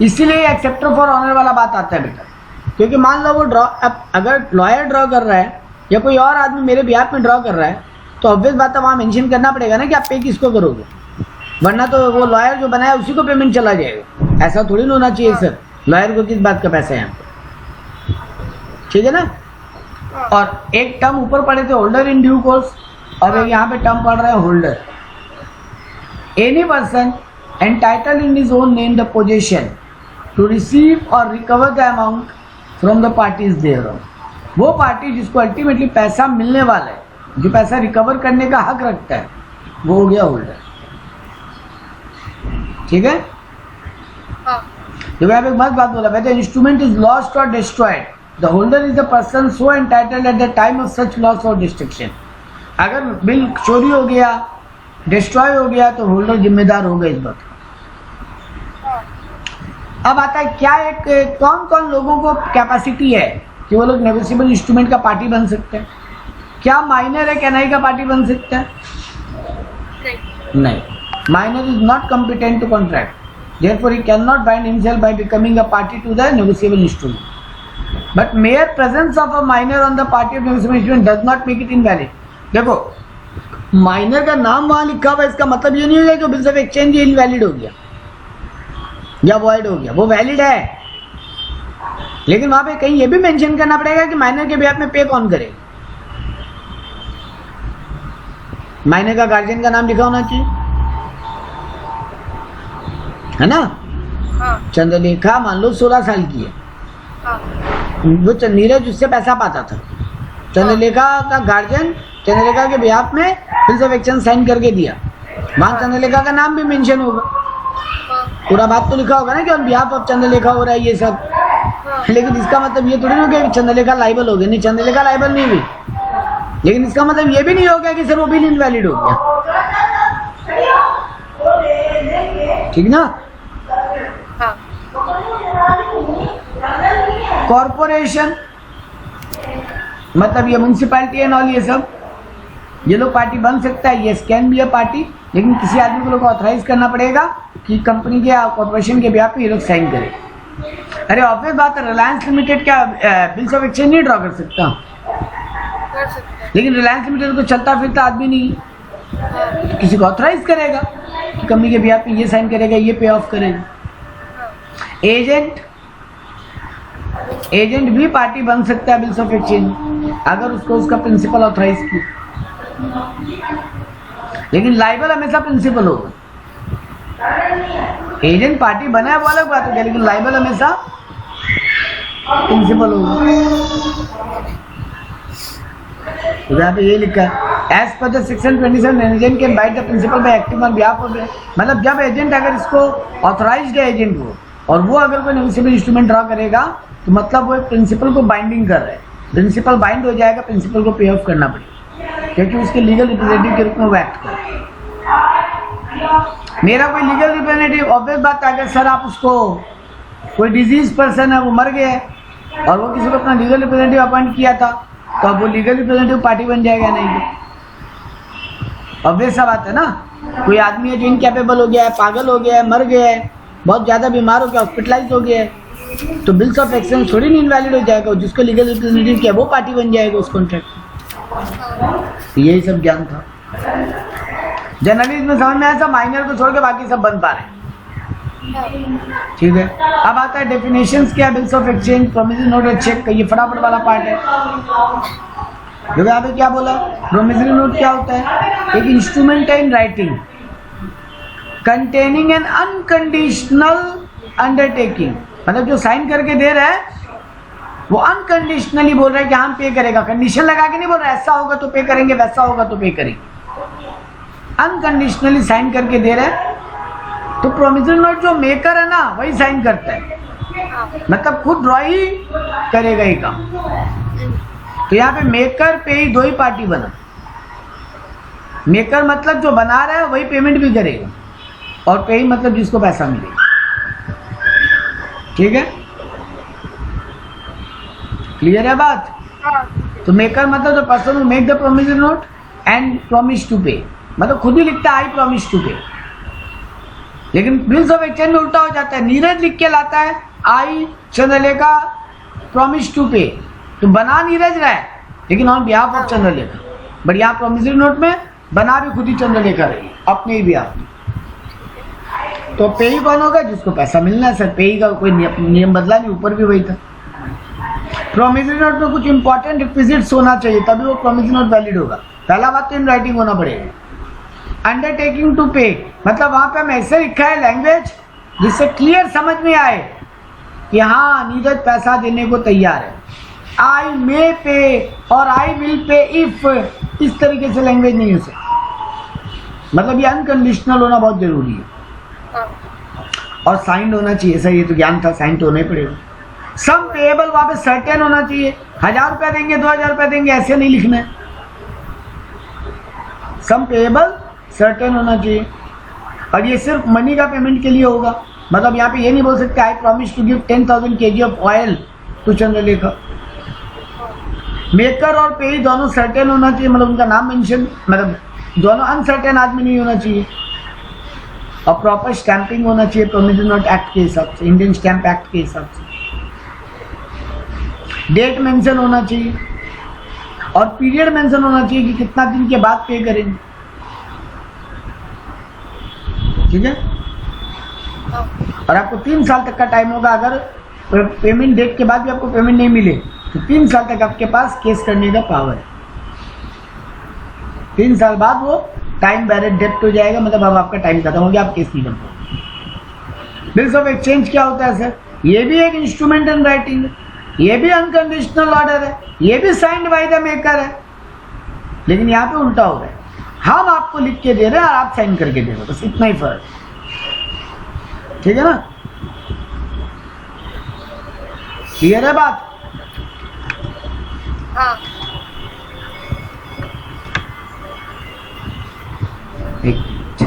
इसीलिए एक्सेप्टर फॉर ऑनर वाला बात आता है बेटा, क्योंकि मान लो वो ड्रॉ, अब अगर लॉयर ड्रॉ कर रहा है या कोई और आदमी मेरे बिहाफ में ड्रॉ कर रहा है तो ऑब्वियस बात है वहाँ मेंशन करना पड़ेगा ना कि आप पे किसको करोगे, वरना तो वो लॉयर जो बनाया उसी को पेमेंट चला जाएगा। ऐसा थोड़ी ना होना चाहिए सर, लॉयर को किस बात का पैसा है यहाँ पे, ठीक है ना। और एक टर्म ऊपर पढ़े थे होल्डर इन ड्यू कोर्स, और एक यहाँ पे टर्म पढ़ रहे हैं holder. Any person entitled in his own name the possession to receive or recover the amount from the parties thereof. वो पार्टी जिसको अल्टीमेटली पैसा मिलने वाला है, जो पैसा रिकवर करने का हक रखता है, वो हो गया होल्डर। ठीक है। तो मैं एक बात बोला, whether instrument is lost or destroyed, the holder is the person so entitled at the time of such loss or destruction. अगर बिल चोरी हो गया, डिस्ट्रॉय हो गया, तो होल्डर जिम्मेदार होगा इस बात का। अब आता है क्या एक कौन कौन लोगों को कैपेसिटी है कि वो लोग नेगोशिएबल इंस्ट्रूमेंट का पार्टी बन सकते हैं? क्या माइनर एक एनआई का पार्टी बन सकता है? नहीं। Minor is not competent to contract, therefore he cannot bind himself by becoming a party to the negotiable instrument. But mere presence of a minor on the party of negotiable instrument does not make it invalid. देखो, minor का नाम वहां लिखा हुआ, इसका मतलब ये नहीं होगा कि बिल्स ऑफ एक्सचेंज इनवैलिड हो गया या वॉइड हो गया। वो वैलिड है, लेकिन वहां पे कहीं ये भी मेंशन करना पड़ेगा कि माइनर के बिहाफ में पे कौन करे। माइनर का गार्जियन का नाम लिखा होना चाहिए, है ना। चंद्रलेखा मान लो 16 साल की है, वो नीरज उससे पैसा पाता था, चंद्रलेखा का गार्जियन चंद्रलेखा के बिहाफ में बिल्स ऑफ एक्सचेंज साइन करके दिया, वहां चंद्रलेखा का नाम भी मेंशन होगा, पूरा बात तो लिखा होगा ना कि ऑन बिहाफ ऑफ चंद्रलेखा हो रहा है ये सब। लेकिन इसका मतलब ये थोड़ी नहीं होगा कि चंद्रलेखा लाइबल हो गया, नहीं, चंद्रलेखा लाइबल नहीं हुई, लेकिन इसका मतलब ये भी नहीं हो गया कि सर वो बिल इनवैलिड हो गया। ठीक ना। कॉर्पोरेशन मतलब ये म्युनिसिपैलिटी एंड ऑल, ये सब ये लोग पार्टी बन सकता है, ये कैन बी अ पार्टी, लेकिन किसी आदमी को लोग ऑथराइज करना पड़ेगा कि कंपनी के या कॉर्पोरेशन के बिहाफ पे ये लोग साइन करें। अरे ऑब्वियस बात है, रिलायंस लिमिटेड क्या बिल्स ऑफ एक्सचेंज नहीं ड्रॉ कर सकता, लेकिन रिलायंस लिमिटेड को चलता फिरता आदमी नहीं, तो किसी को ऑथराइज करेगा कि कंपनी के बिहाफ पे ये साइन करेगा, ये पे ऑफ करेगा। एजेंट भी पार्टी बन सकता है बिल्स ऑफ एक्सचेंज अगर उसको उसका प्रिंसिपल ऑथराइज किया, लेकिन लाइबल हमेशा प्रिंसिपल होगा। एजेंट पार्टी बना है वो अलग बात है, लेकिन लाइबल हमेशा प्रिंसिपल होगा। तो यहाँ पे ये लिखा है as per the section 27 agent can bite the principal by acting on behalf of, मतलब जब एजेंट अगर इसको ऑथराइज्ड है एजेंट को, और वो अगर कोई नेगोशिएबल इंस्ट्रूमेंट ड्रॉ करेगा तो मतलब वो एक प्रिंसिपल को बाइंडिंग कर रहा है, प्रिंसिपल बाइंड हो जाएगा, प्रिंसिपल को पे ऑफ करना पड़ेगा क्योंकि उसके लीगल रिप्रेजेंटेटिव के रूप में वो एक्ट कर। मेरा कोई लीगल रिप्रेजेंटेटिव, ऑब्वियस बात है, अगर सर आप उसको कोई डिजीज पर्सन है वो मर गया है और वो किसी को अपना लीगल रिप्रेजेंटेटिव अपॉइंट किया था, तो अब वो लीगल रिप्रेजेंटेटिव पार्टी बन जाएगा नहीं? ऑब्वियस सा बात है ना। कोई आदमी है जो इनकैपेबल हो गया है, पागल हो गया है, मर गया है, बहुत ज़्यादा बीमार हो गया, हॉस्पिटलाइज हो गया है, तो बिल्स ऑफ एक्सचेंज थोड़ी नहीं इनवैलिड हो जाएगा, जिसको लीगल रिप्रेजेंटेटिव किया वो पार्टी बन जाएगा उस कॉन्ट्रैक्ट में। यही सब ज्ञान था जनरली, इसमें समझ में आया सब, माइनर को छोड़ के बाकी सब बन पा रहे हैं। ठीक है। अब आता है डेफिनेशंस क्या, bills of exchange, promissory note और चेक का, ये फटाफट वाला पार्ट है। देखो यहाँ पे क्या बोला, प्रोमिसरी नोट क्या होता है, एक इंस्ट्रूमेंट है in writing containing N unconditional undertaking, मतलब जो साइन करके दे रहा है वो अनकंडीशनली बोल रहा है कि हम पे करेगा, कंडीशन लगा के नहीं बोल रहा है ऐसा होगा तो पे करेंगे, वैसा होगा तो पे करेंगे, अनकंडीशनली साइन करके दे रहा है। तो प्रोमिसरी नोट जो मेकर है ना वही साइन करता है, मतलब खुद ड्रॉ ही करेगा ये काम। तो यहाँ पे मेकर पे ही दो ही पार्टी बना, मेकर मतलब जो बना रहा है वही पेमेंट भी करेगा, और पे ही मतलब जिसको पैसा मिलेगा। ठीक है, क्लियर है बात। तो मेकर मतलब the person who make the promissory note and promise to pay, मतलब खुद ही लिखता है आई प्रॉमिस टू पे। लेकिन बिल्स ऑफ एक्सचेंज में उल्टा हो जाता है, नीरज लिख के लाता है आई चंद्रलेखा प्रॉमिस टू पे, तो बना नीरज रहा है लेकिन on behalf of Chandralekha, but यहाँ प्रोमिसरी नोट में बना भी खुद ही चंद्रलेखा रही अपने ही बिहाफ में। तो पे ही कौन होगा, जिसको पैसा मिलना है। सर पे ही का कोई नियम बदला नहीं, ऊपर भी वही था। प्रोमिसरी नोट में कुछ इंपॉर्टेंट रिक्विजिट्स होना चाहिए तभी वो प्रोमिसरी नोट वैलिड होगा। पहला बात तो इन राइटिंग होना पड़ेगा, अंडरटेकिंग टू पे, मतलब वहां पे हम ऐसे लिखा है लैंग्वेज जिससे क्लियर समझ में आए कि हाँ नीरज पैसा देने को तैयार है। आई मे पे और आई विल पे इफ, इस तरीके से लैंग्वेज नहीं हो सकती। मतलब ये अनकंडीशनल होना बहुत जरूरी है हाँ, और साइंड होना चाहिए। सर ये तो ज्ञान था, साइंड तो होना ही पड़ेगा। सम पेएबल वहां पे सर्टेन होना चाहिए, 1000 रुपया देंगे 2000 रुपया देंगे ऐसे नहीं लिखना है। सम पेएबल सर्टेन होना चाहिए और ये सिर्फ मनी का पेमेंट के लिए होगा। मतलब यहाँ पे ये नहीं बोल सकते I promise to give 10,000 kg of oil to Chandralekha. Maker और पे दोनों सर्टेन होना चाहिए, मतलब उनका नाम मेंशन, मतलब दोनों अनसर्टेन आदमी नहीं होना चाहिए। और प्रॉपर स्टैंपिंग होना चाहिए प्रोविजनल नोट एक्ट के हिसाब से, इंडियन स्टैंप एक्ट के हिसाब से। डेट मेंशन होना चाहिए और पीरियड मेंशन होना चाहिए कि कितना दिन के बाद पे करेंगे। ठीक है, हाँ, और आपको 3 साल तक का टाइम होगा। अगर पेमेंट डेट के बाद भी आपको पेमेंट नहीं मिले तो 3 साल तक आपके पास केस करने का पावर है। 3 साल बाद वो टाइम बैरियर डेप्ट हो जाएगा, मतलब अब आपका टाइम खत्म हो गया, आप केस नहीं कर पाओगे। बिल्स ऑफ एक्सचेंज क्या होता है सर? ये भी एक इंस्ट्रूमेंट इन राइटिंग है, ये भी अनकंडीशनल ऑर्डर है, ये भी साइंड बाय द मेकर है, लेकिन यहाँ पे उल्टा हो रहा है। हम आपको लिख के दे रहे हैं और आप साइन करके दे रहे हो, बस इतना ही फर्क। ठीक है ना, क्लियर है बात? हाँ, एक मिनट।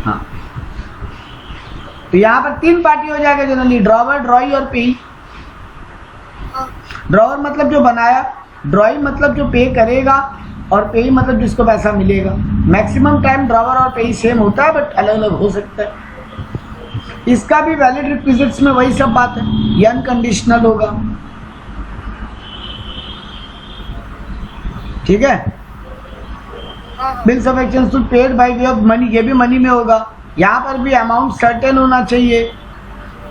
हाँ, तो यहाँ पर 3 पार्टी हो जाएगा जनरली, ड्रॉवर, ड्रॉई और पे। हाँ, ड्रॉवर मतलब जो बनाया, ड्रॉई मतलब जो पे करेगा और पे मतलब जिसको पैसा मिलेगा। मैक्सिमम टाइम ड्रॉवर और पे सेम होता है बट अलग अलग हो सकता है। इसका भी वैलिड रिक्विजिट्स में वही सब बात है, ये अनकंडीशनल होगा। ठीक है, हाँ, bills of exchange to paid by way of money, ये भी मनी में होगा। यहाँ पर भी अमाउंट सर्टेन होना चाहिए।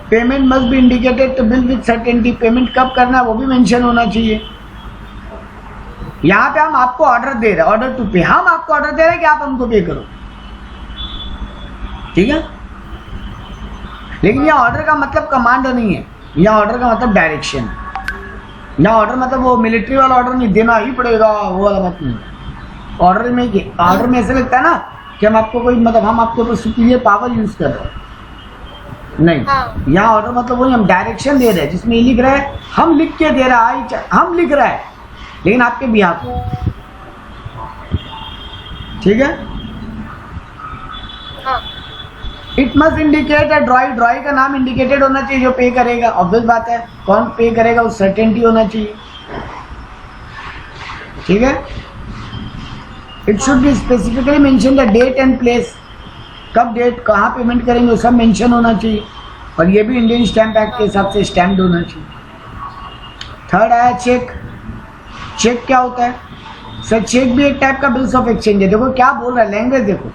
Payment must be indicated to bill with certainty, payment कब करना है वो भी मेंशन होना चाहिए। यहाँ पे हम आपको ऑर्डर दे रहे हैं, ऑर्डर टू पे, हम आपको ऑर्डर दे रहे हैं कि आप हमको पे करो। ठीक है, लेकिन यहाँ ऑर्डर का मतलब कमांड नहीं है, यहाँ ऑर्डर का मतलब डायरेक्शन है। यहाँ ऑर्डर मतलब वो मिलिट्री वाला ऑर्डर नहीं, देना ही पड़ेगा वो वाला बात नहीं। ऑर्डर में ऐसे लगता है ना कि हम आपको कोई, मतलब हम आपके ऊपर सुपीरियर पावर यूज कर रहे हैं, नहीं। हाँ। यहाँ ऑर्डर मतलब वही हम डायरेक्शन दे रहे हैं, जिसमें ये लिख रहा है, हम लिख के दे रहा है, हम लिख रहा है लेकिन आपके बिहाफ में। ठीक है, हाँ, इट मस्ट इंडिकेट अ ड्रॉई, ड्रॉई का नाम इंडिकेटेड होना चाहिए जो पे करेगा। ऑब्वियस बात है, कौन पे करेगा उस सर्टेनिटी होना चाहिए। ठीक है, it should be specifically mention the date and place, कब डेट कहाँ पेमेंट करेंगे वो सब मेंशन होना चाहिए। और ये भी इंडियन स्टैंप एक्ट के हिसाब से स्टैम्प्ड होना चाहिए। थर्ड आया चेक। चेक क्या होता है सर? चेक भी एक टाइप का बिल्स ऑफ एक्सचेंज है। देखो क्या बोल रहा है लैंग्वेज, देखो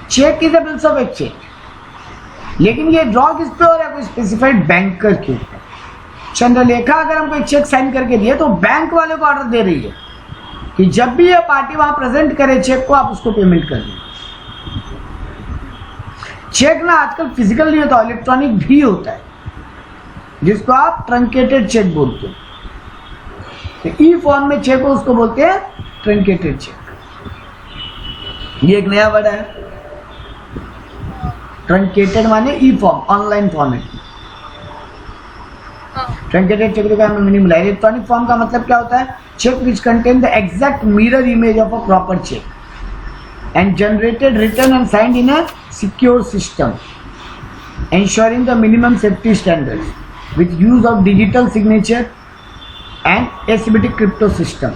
cheque is a bills of exchange, लेकिन ये ड्रॉ किस पे हो रहा है? कोई स्पेसिफाइड बैंकर के ऊपर। चंद्रलेखा अगर हमको एक चेक साइन करके दिए तो बैंक वाले को ऑर्डर दे रही है कि जब भी ये पार्टी वहां प्रेजेंट करे चेक को, आप उसको पेमेंट कर दें। चेक ना आजकल फिजिकल नहीं होता, इलेक्ट्रॉनिक भी होता है, जिसको आप ट्रंकेटेड चेक बोलते हो। ई फॉर्म में चेक हो उसको बोलते हैं ट्रंकेटेड चेक। ये एक नया वर्ड है, ट्रंकेटेड माने e form, online format. Truncated cheque का मीनिंग मिला। इलेक्ट्रॉनिक फॉर्म का मतलब क्या होता है? Cheque which contain the exact mirror image of a proper cheque and generated, written and signed in a secure system, ensuring the minimum safety standards with use of digital signature and asymmetric crypto system।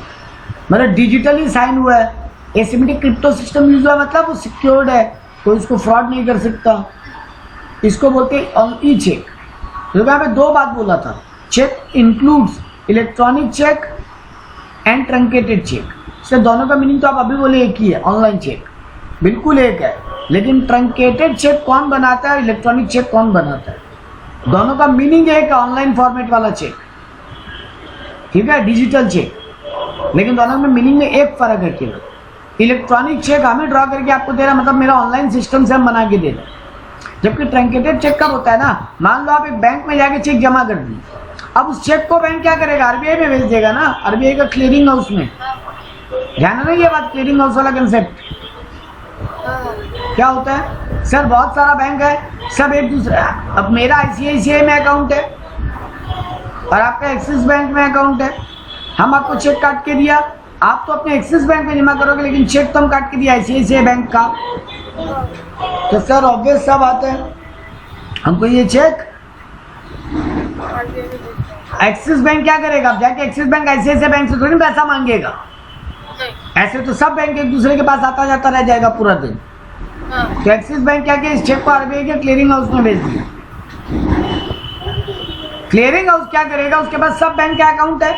मतलब digitally sign हुआ है, asymmetric crypto system use हुआ, मतलब वो secured है, कोई इसको fraud नहीं कर सकता। इसको बोलते हैं ई चेक। तो यहाँ पे 2 बात बोला था, cheque includes electronic cheque and truncated cheque. इससे दोनों का मीनिंग तो आप अभी बोले एक ही है, ऑनलाइन चेक बिल्कुल एक है, लेकिन ट्रंकेटेड चेक कौन बनाता है, इलेक्ट्रॉनिक चेक कौन बनाता है, दोनों का मीनिंग एक है, ऑनलाइन फॉर्मेट वाला चेक, ठीक है, डिजिटल चेक, लेकिन दोनों में मीनिंग में एक फर्क है केवल। इलेक्ट्रॉनिक चेक हमें ड्रॉ करके आपको दे रहा, मतलब मेरा ऑनलाइन सिस्टम से हम बना के दे रहे हैं। जबकि ट्रंकेटेड चेक कब होता है ना, मान लो आप एक बैंक में जाके चेक जमा कर दी, अब उस चेक को बैंक क्या करेगा, आरबीआई में भेज देगा ना, आरबीआई का क्लियरिंग हाउस में। ध्यान रखना ये बात, क्लियरिंग हाउस वाला कंसेप्ट क्या होता है। सर बहुत सारा बैंक है, सब एक दूसरे, अब मेरा आईसीआईसीआई में अकाउंट है और आपका एक्सिस बैंक में अकाउंट है, हम आपको चेक काट के दिया, आप तो अपने एक्सिस बैंक में जमा करोगे, लेकिन चेक तो हम काट के दिया आईसीआईसीआई बैंक का। तो सर ऑब्वियस सा बात है, हमको ये चेक एक्सिस बैंक क्या करेगा, अब जाके एक्सिस बैंक आईसीआईसीआई बैंक से थोड़ी पैसा मांगेगा, ऐसे तो सब बैंक एक दूसरे के पास आता जाता रह जाएगा पूरा दिन। तो एक्सिस बैंक क्या किया, इस चेक को आरबीआई के क्लियरिंग हाउस में भेज दिया। क्लियरिंग हाउस क्या करेगा, उसके पास सब बैंक का अकाउंट है,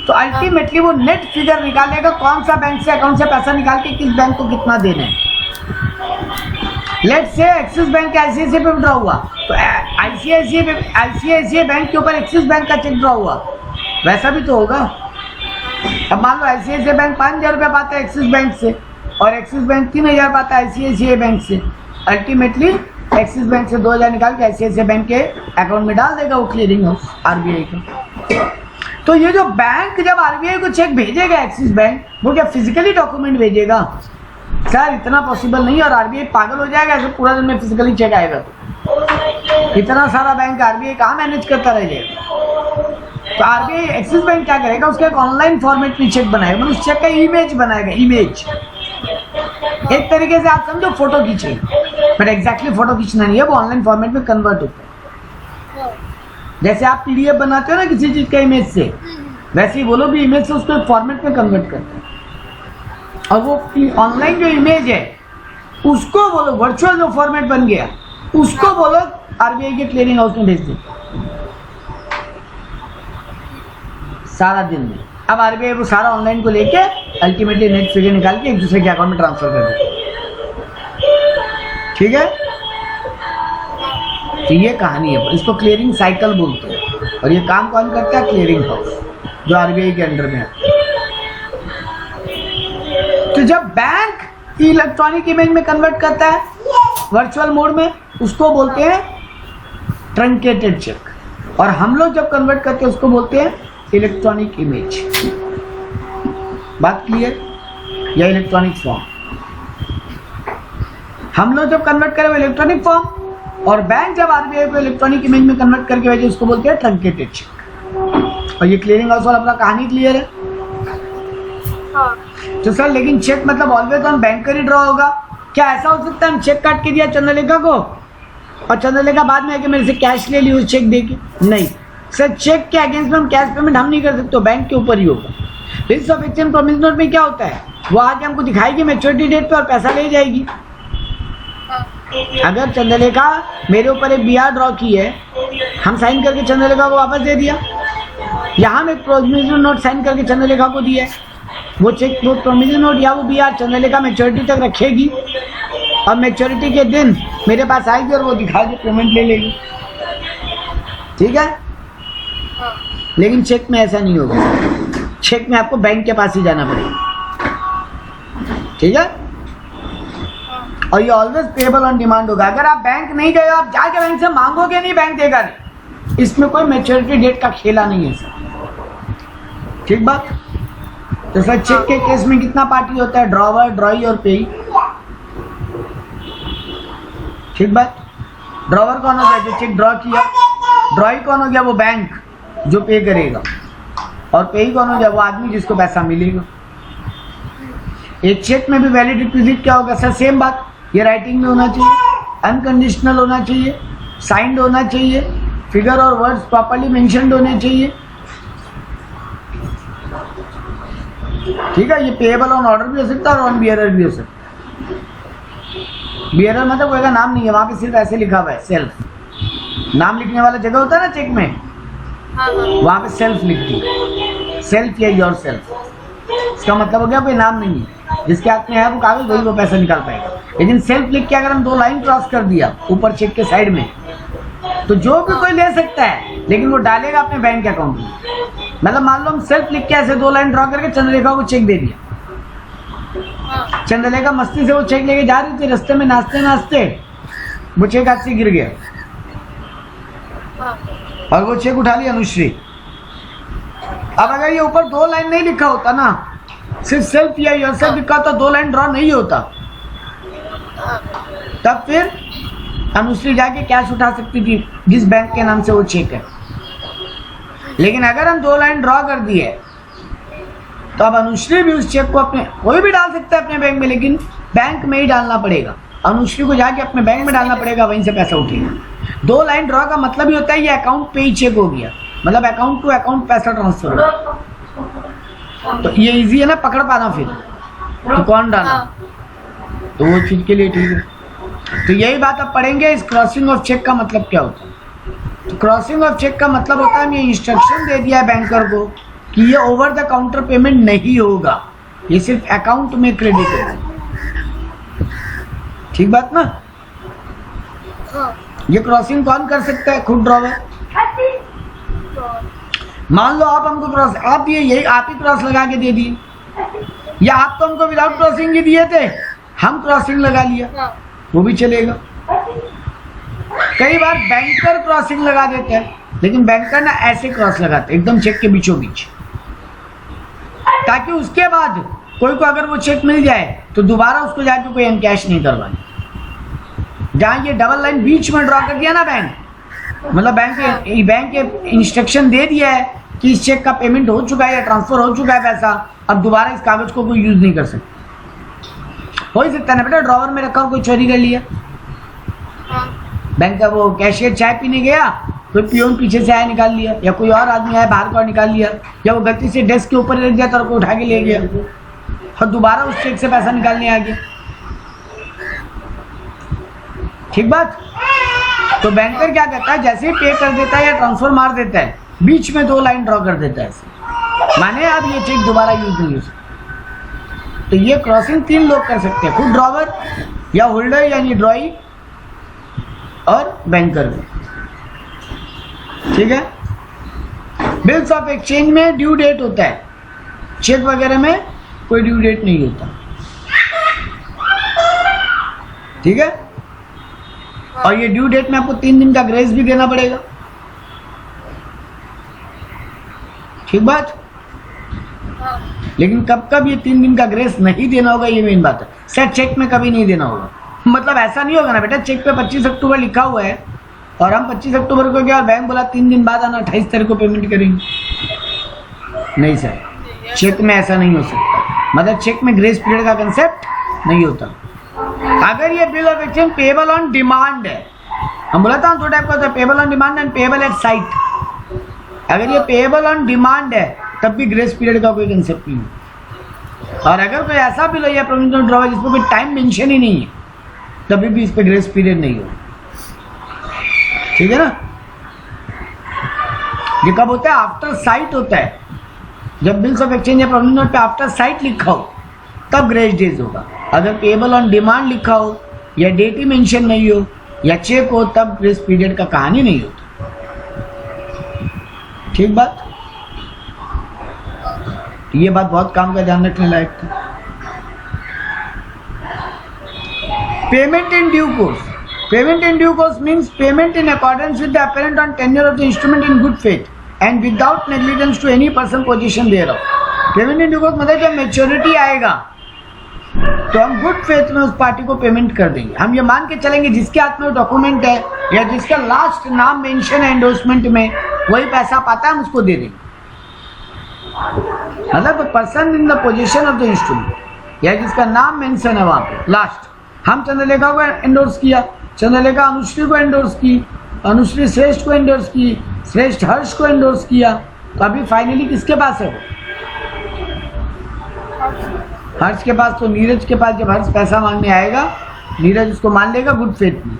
तो अल्टीमेटली वो नेट फिगर निकालेगा कौन सा बैंक से अकाउंट से पैसा निकाल के किस बैंक को कितना देना है। लेट्स से एक्सिस बैंक के आईसीआईसीआई पे ड्रॉ हुआ, तो आईसीआईसीआई बैंक के ऊपर एक्सिस बैंक का चेक ड्रॉ हुआ, वैसा भी तो होगा। अब मान लो आईसीआईसीआई बैंक 5,000 रुपये पाता है एक्सिस बैंक से और एक्सिस बैंक 3,000 पाता है आईसीआईसीआई बैंक से, अल्टीमेटली एक्सिस बैंक से 2,000 निकाल के आईसीआईसीआई बैंक के अकाउंट में डाल देगा वो क्लियरिंग हाउस आरबीआई का। तो ये जो बैंक जब आरबीआई को चेक भेजेगा एक्सिस बैंक, वो क्या फिजिकली डॉक्यूमेंट भेजेगा? सर इतना पॉसिबल नहीं, और आरबीआई पागल हो जाएगा ऐसे पूरा दिन में फिजिकली चेक आएगा तो इतना सारा बैंक आरबीआई कहाँ मैनेज करता रह जाएगा। तो आरबीआई एक्सिस बैंक क्या करेगा, उसका एक ऑनलाइन फॉर्मेट में चेक बनाएगा, मतलब उस चेक का इमेज बनाएगा, इमेज एक तरीके से आप समझो फोटो खींचेगा, बट एग्जैक्टली फोटो खींचना नहीं है, वो ऑनलाइन फॉर्मेट में कन्वर्ट होता है। जैसे आप पीडीएफ बनाते हो ना किसी चीज का इमेज से, वैसे ही वो लोग भी इमेज से उसको एक फॉर्मेट में कन्वर्ट करते हैं, और वो ऑनलाइन जो इमेज है उसको वो लोग वर्चुअल जो फॉर्मेट बन गया उसको वो लोग आरबीआई के क्लियरिंग हाउस में भेज देते सारा दिन में। अब आरबीआई वो सारा ऑनलाइन को लेके अल्टीमेटली नेट फिगर निकाल के एक दूसरे के अकाउंट में ट्रांसफर कर देते। ठीक है, तो ये कहानी है, इसको क्लियरिंग साइकिल बोलते हैं, और ये काम कौन करता है, क्लियरिंग हाउस जो आरबीआई के अंडर में है। तो जब बैंक इलेक्ट्रॉनिक इमेज में कन्वर्ट करता है वर्चुअल मोड में, उसको बोलते हैं ट्रंकेटेड चेक, और हम लोग जब कन्वर्ट करते हैं उसको बोलते हैं इलेक्ट्रॉनिक इमेज। बात क्लियर? या इलेक्ट्रॉनिक फॉर्म, हम लोग जब कन्वर्ट करें वो इलेक्ट्रॉनिक फॉर्म, और बैंक जब आरबीआई को इलेक्ट्रॉनिक इमेज में कन्वर्ट करके भेजे उसको बोलते हैं ट्रंकेटेड चेक। और ये क्लियरिंग हाउस वाला अपना कहानी क्लियर है। तो सर लेकिन चेक मतलब always on banker he draw होगा, क्या ऐसा हो सकता है हम चेक काट के दिया चंद्रलेखा को और चंद्रलेखा बाद में आके मेरे से कैश ले ली उस चेक देके? नहीं सर, चेक के अगेंस्ट में हम कैश पेमेंट हम नहीं कर सकते, बैंक के ऊपर ही होगा। List of exchange promise note में क्या होता है, वो आके हमको दिखाएगी मैच्योरिटी डेट पे और पैसा ले जाएगी। अगर चंद्रलेखा मेरे ऊपर एक बीआर ड्रॉ की है, हम साइन करके चंद्रलेखा को वापस दे दिया, यहाँ में एक प्रोमिसरी नोट साइन करके चंद्रलेखा को दिया है, वो चेक वो प्रोमिसरी नोट या वो बीआर चंद्रलेखा मैच्योरिटी तक रखेगी और मैच्योरिटी के दिन मेरे पास आएगी और वो दिखा के पेमेंट ले लेगी। ठीक है, लेकिन चेक में ऐसा नहीं होगा, चेक में आपको बैंक के पास ही जाना पड़ेगा। ठीक है, और ये ऑलवेज पेएबल ऑन डिमांड होगा। अगर आप बैंक नहीं गए, आप जाके बैंक से मांगोगे नहीं, बैंक देगा नहीं, इसमें कोई मैच्योरिटी डेट का खेला नहीं है सर। ठीक बात। तो सर चेक के केस में कितना पार्टी होता है, ड्रॉवर, ड्रॉई और पेई। ठीक बात। ड्रॉवर कौन हो गया, जो चेक ड्रॉ किया। ड्रॉई कौन हो गया, वो बैंक जो पे करेगा, और पेई कौन हो गया, वो आदमी जिसको पैसा मिलेगा। एक चेक में भी वैलिड रिक्विजिट क्या होगा सर, सेम बात, ये राइटिंग में होना चाहिए, अनकंडीशनल होना चाहिए, साइंड होना चाहिए, फिगर और वर्ड्स प्रॉपर्ली मेंशन्ड होने चाहिए। ठीक है, ये पेएबल ऑन ऑर्डर भी हो सकता है और ऑन बियरर भी हो सकता है। बियरर मतलब कोई का नाम नहीं है, वहां पे सिर्फ ऐसे लिखा हुआ है सेल्फ, नाम लिखने वाला जगह होता है ना चेक में, वहां पे सेल्फ लिख दी, सेल्फ या योर सेल्फ, इसका मतलब हो गया कोई नाम नहीं है, जिसके हाथ में है वो कागज वही वो पैसा निकाल पाएगा। लेकिन सेल्फ लिख के अगर हम 2 लाइन क्रॉस कर दिया ऊपर चेक के साइड में, तो जो भी कोई ले सकता है, लेकिन वो डालेगा अपने बैंक अकाउंट में। मतलब मान लो हम सेल्फ लिख के ऐसे 2 लाइन ड्रॉ करके चंद्रलेखा को चेक दे दिया, हाँ चंद्रलेखा मस्ती से वो चेक लेके जा रही थी, रास्ते में नाचते नाचते वो चेक हाथ से गिर गया हाँ और वो चेक उठा लिया अनुश्री। अब अगर ये ऊपर 2 लाइन नहीं लिखा होता ना, सिर्फ सेल्फ या योरसेल्फ लिखा होता, 2 लाइन ड्रॉ नहीं होता, हाँ तब फिर अनुश्री जाके कैश उठा सकती थी जिस बैंक के नाम से वो चेक है। लेकिन अगर हम 2 लाइन ड्रॉ कर दिए तो अब अनुश्री भी उस चेक को अपने, कोई भी डाल सकता है अपने बैंक में, लेकिन बैंक में ही डालना पड़ेगा। अनुश्री को जाके अपने बैंक में डालना पड़ेगा, वहीं से पैसा उठेगा। 2 लाइन ड्रॉ का मतलब ही होता है ये अकाउंट पे ही चेक हो गया, मतलब अकाउंट टू अकाउंट पैसा ट्रांसफर हो। तो ये इजी है ना पकड़ पाना फिर तो कौन डाला, तो वो चीज के लिए ठीक है। तो यही बात अब पढ़ेंगे, इस क्रॉसिंग ऑफ चेक का मतलब क्या होता है। तो क्रॉसिंग ऑफ चेक का मतलब होता है ये इंस्ट्रक्शन दे दिया है बैंकर को कि ये ओवर द काउंटर पेमेंट नहीं होगा, ये सिर्फ अकाउंट में क्रेडिट होगा। ठीक बात ना। हाँ ये क्रॉसिंग कौन कर सकता है, खुद ड्रॉवर। मान लो आप हमको क्रॉस, आप ये यही आप ही क्रॉस लगा के दे दिए, या आप तो हमको विदाउट क्रॉसिंग ही दिए थे, हम क्रॉसिंग लगा लिया, हाँ वो भी चलेगा। कई बार बैंकर क्रॉसिंग लगा देते हैं, लेकिन बैंकर ना ऐसे क्रॉस लगाते एकदम चेक के बीचों बीच, ताकि उसके बाद कोई को अगर वो चेक मिल जाए तो दोबारा उसको जाके कोई एनकैश नहीं करवाए। जहाँ ये डबल लाइन बीच में ड्रॉ कर दिया ना बैंक, मतलब बैंक के इंस्ट्रक्शन दे दिया है कि इस चेक का पेमेंट हो चुका है या ट्रांसफर हो चुका है पैसा, अब दोबारा इस कागज को कोई यूज नहीं कर सकता। हो ही सकता है ना बेटा, ड्रॉवर में रखा कोई चोरी कर लिया, हाँ बैंक का वो कैशियर चाय पीने गया, कोई पियोन पीछे से आया निकाल लिया, या कोई और आदमी आया बाहर का निकाल लिया, या वो गलती से डेस्क के ऊपर रख दिया तो उठा के ले गया और दोबारा उस चेक से पैसा निकालने आ गया। ठीक बात। तो बैंकर क्या करता है, जैसे ही पे कर देता है या ट्रांसफर मार देता है, बीच में 2 लाइन ड्रॉ कर देता है ऐसे, माने अब ये चेक दोबारा यूज नहीं हो सकता। तो ये क्रॉसिंग 3 लोग कर सकते हैं, खुद ड्रॉवर या होल्डर यानी ड्रॉई और बैंकर भी। ठीक है। बिल्स ऑफ एक्सचेंज में ड्यू डेट होता है, चेक वगैरह में कोई ड्यू डेट नहीं होता। ठीक है। और ये ड्यू डेट में आपको 3 दिन का ग्रेस भी देना पड़ेगा। ठीक बात। हाँ लेकिन कब कब ये 3 दिन का ग्रेस नहीं देना होगा, ये मेन बात है। शायद चेक में कभी नहीं देना होगा, मतलब ऐसा नहीं होगा ना बेटा, चेक पे 25 अक्टूबर लिखा हुआ है और हम 25 अक्टूबर को गया, बैंक बोला 3 दिन बाद आना, 28 तारीख को पेमेंट करेंगे। नहीं सर, चेक में ऐसा नहीं हो सकता, मतलब चेक में ग्रेस पीरियड का कंसेप्ट नहीं होता। अगर ये bill of exchange payable on demand है, हम बोला था 2 टाइप का होता है, payable on demand and payable eight site. अगर ये पेबल ऑन डिमांड है तब भी ग्रेस पीरियड का कोई कंसेप्ट नहीं है। और अगर कोई ऐसा बिल है या प्रोविजनल ड्रॉ है जिसमें कोई टाइम मेंशन ही नहीं है, तभी भी इस पे ग्रेस पीरियड नहीं होगा। ठीक है ना। ये कब होता है, आफ्टर साइट होता है। जब बिल्स ऑफ एक्सचेंज या प्रोविजनल नोट पे आफ्टर साइट लिखा हो तब ग्रेस डेज होगा। अगर पेबल ऑन डिमांड लिखा हो या डेट ही मेंशन नहीं हो या चेक हो, तब ग्रेस पीरियड का कहानी नहीं होता। ठीक बात। ये बात बहुत काम का ध्यान रखने लायक था। Payment in due course. Payment in due course means payment in accordance with the apparent on tenure of the instrument in good faith and without negligence to any person position there of. Payment in due course मतलब जब maturity आएगा तो हम good faith में उस party को payment कर देंगे। हम ये मान के चलेंगे जिसके हाथ में डॉक्यूमेंट है या जिसका लास्ट नाम मेंशन है एंडोर्समेंट में, वही पैसा पाता है, हम उसको दे देंगे। मतलब person in the position of the instrument या जिसका नाम मेंशन है वहां पे लास्ट। हम चंद्रलेखा को एंडोर्स किया, चंद्रलेखा अनुश्री को एंडोर्स की, अनुश्री श्रेष्ठ को एंडोर्स की, श्रेष्ठ हर्ष को एंडोर्स किया। तो अभी फाइनली किसके पास है वो? हर्ष के पास। तो नीरज के पास जब हर्ष पैसा मांगने आएगा, नीरज उसको मान लेगा गुड फेथ में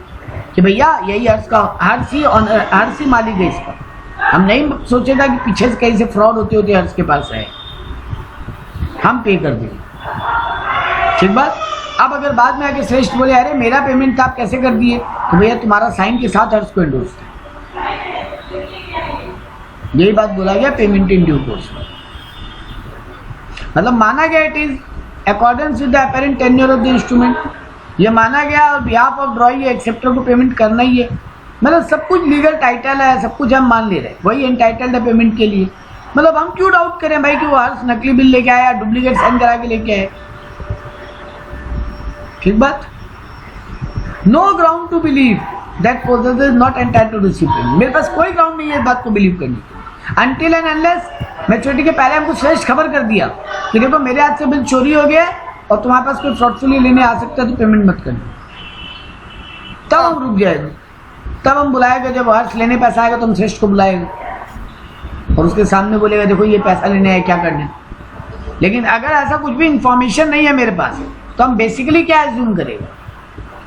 कि भैया यही हर्ष का, हर्ष ही मालिक है इसका। हम नहीं सोचेगा कि पीछे से कहीं से फ्रॉड होते होते हर्ष के पास है, हम पे कर देंगे। ठीक बात। अब अगर बाद में आके श्रेष्ठ बोले अरे मेरा पेमेंट था आप कैसे कर दिए, तो भैया तुम्हारा साइन के साथ हर्ष को एंडोर्स था। यही बात बोला गया पेमेंट इन ड्यू कोर्स में। मतलब माना गया it is according with the apparent tenure of the instrument, ये माना गया और बिहाफ ऑफ ड्रॉइंग एक्सेप्टर को पेमेंट करना ही है। मतलब सब कुछ लीगल टाइटल है, सब कुछ हम मान ले रहे हैं, वही एंटाइटल्ड है पेमेंट के लिए। मतलब हम क्यों डाउट करें भाई कि वो हर्ष नकली बिल लेके आया, डुप्लीकेट साइन करा के लेके आए। ठीक बात। No ground to believe that possessor is not entitled to receive payment. मेरे पास कोई ग्राउंड नहीं है इस बात को बिलीव करने की, अनटिल एंड अनलेस मैच्योरिटी के पहले हमको श्रेष्ठ खबर कर दिया कि देखो मेरे हाथ से बिल चोरी हो गया और तुम्हारे पास कोई फ्रॉडफुली लेने आ सकता है तो पेमेंट मत करना, तब हम रुक जाएंगे। तब हम बुलाएगा, जब हर्ष लेने पैसा आएगा तो हम श्रेष्ठ को बुलाएगा और उसके सामने बोलेगा देखो ये पैसा लेने आया, क्या करना है। लेकिन अगर ऐसा कुछ भी इंफॉर्मेशन नहीं है मेरे पास तो हम बेसिकली क्या एज्यूम करेगा,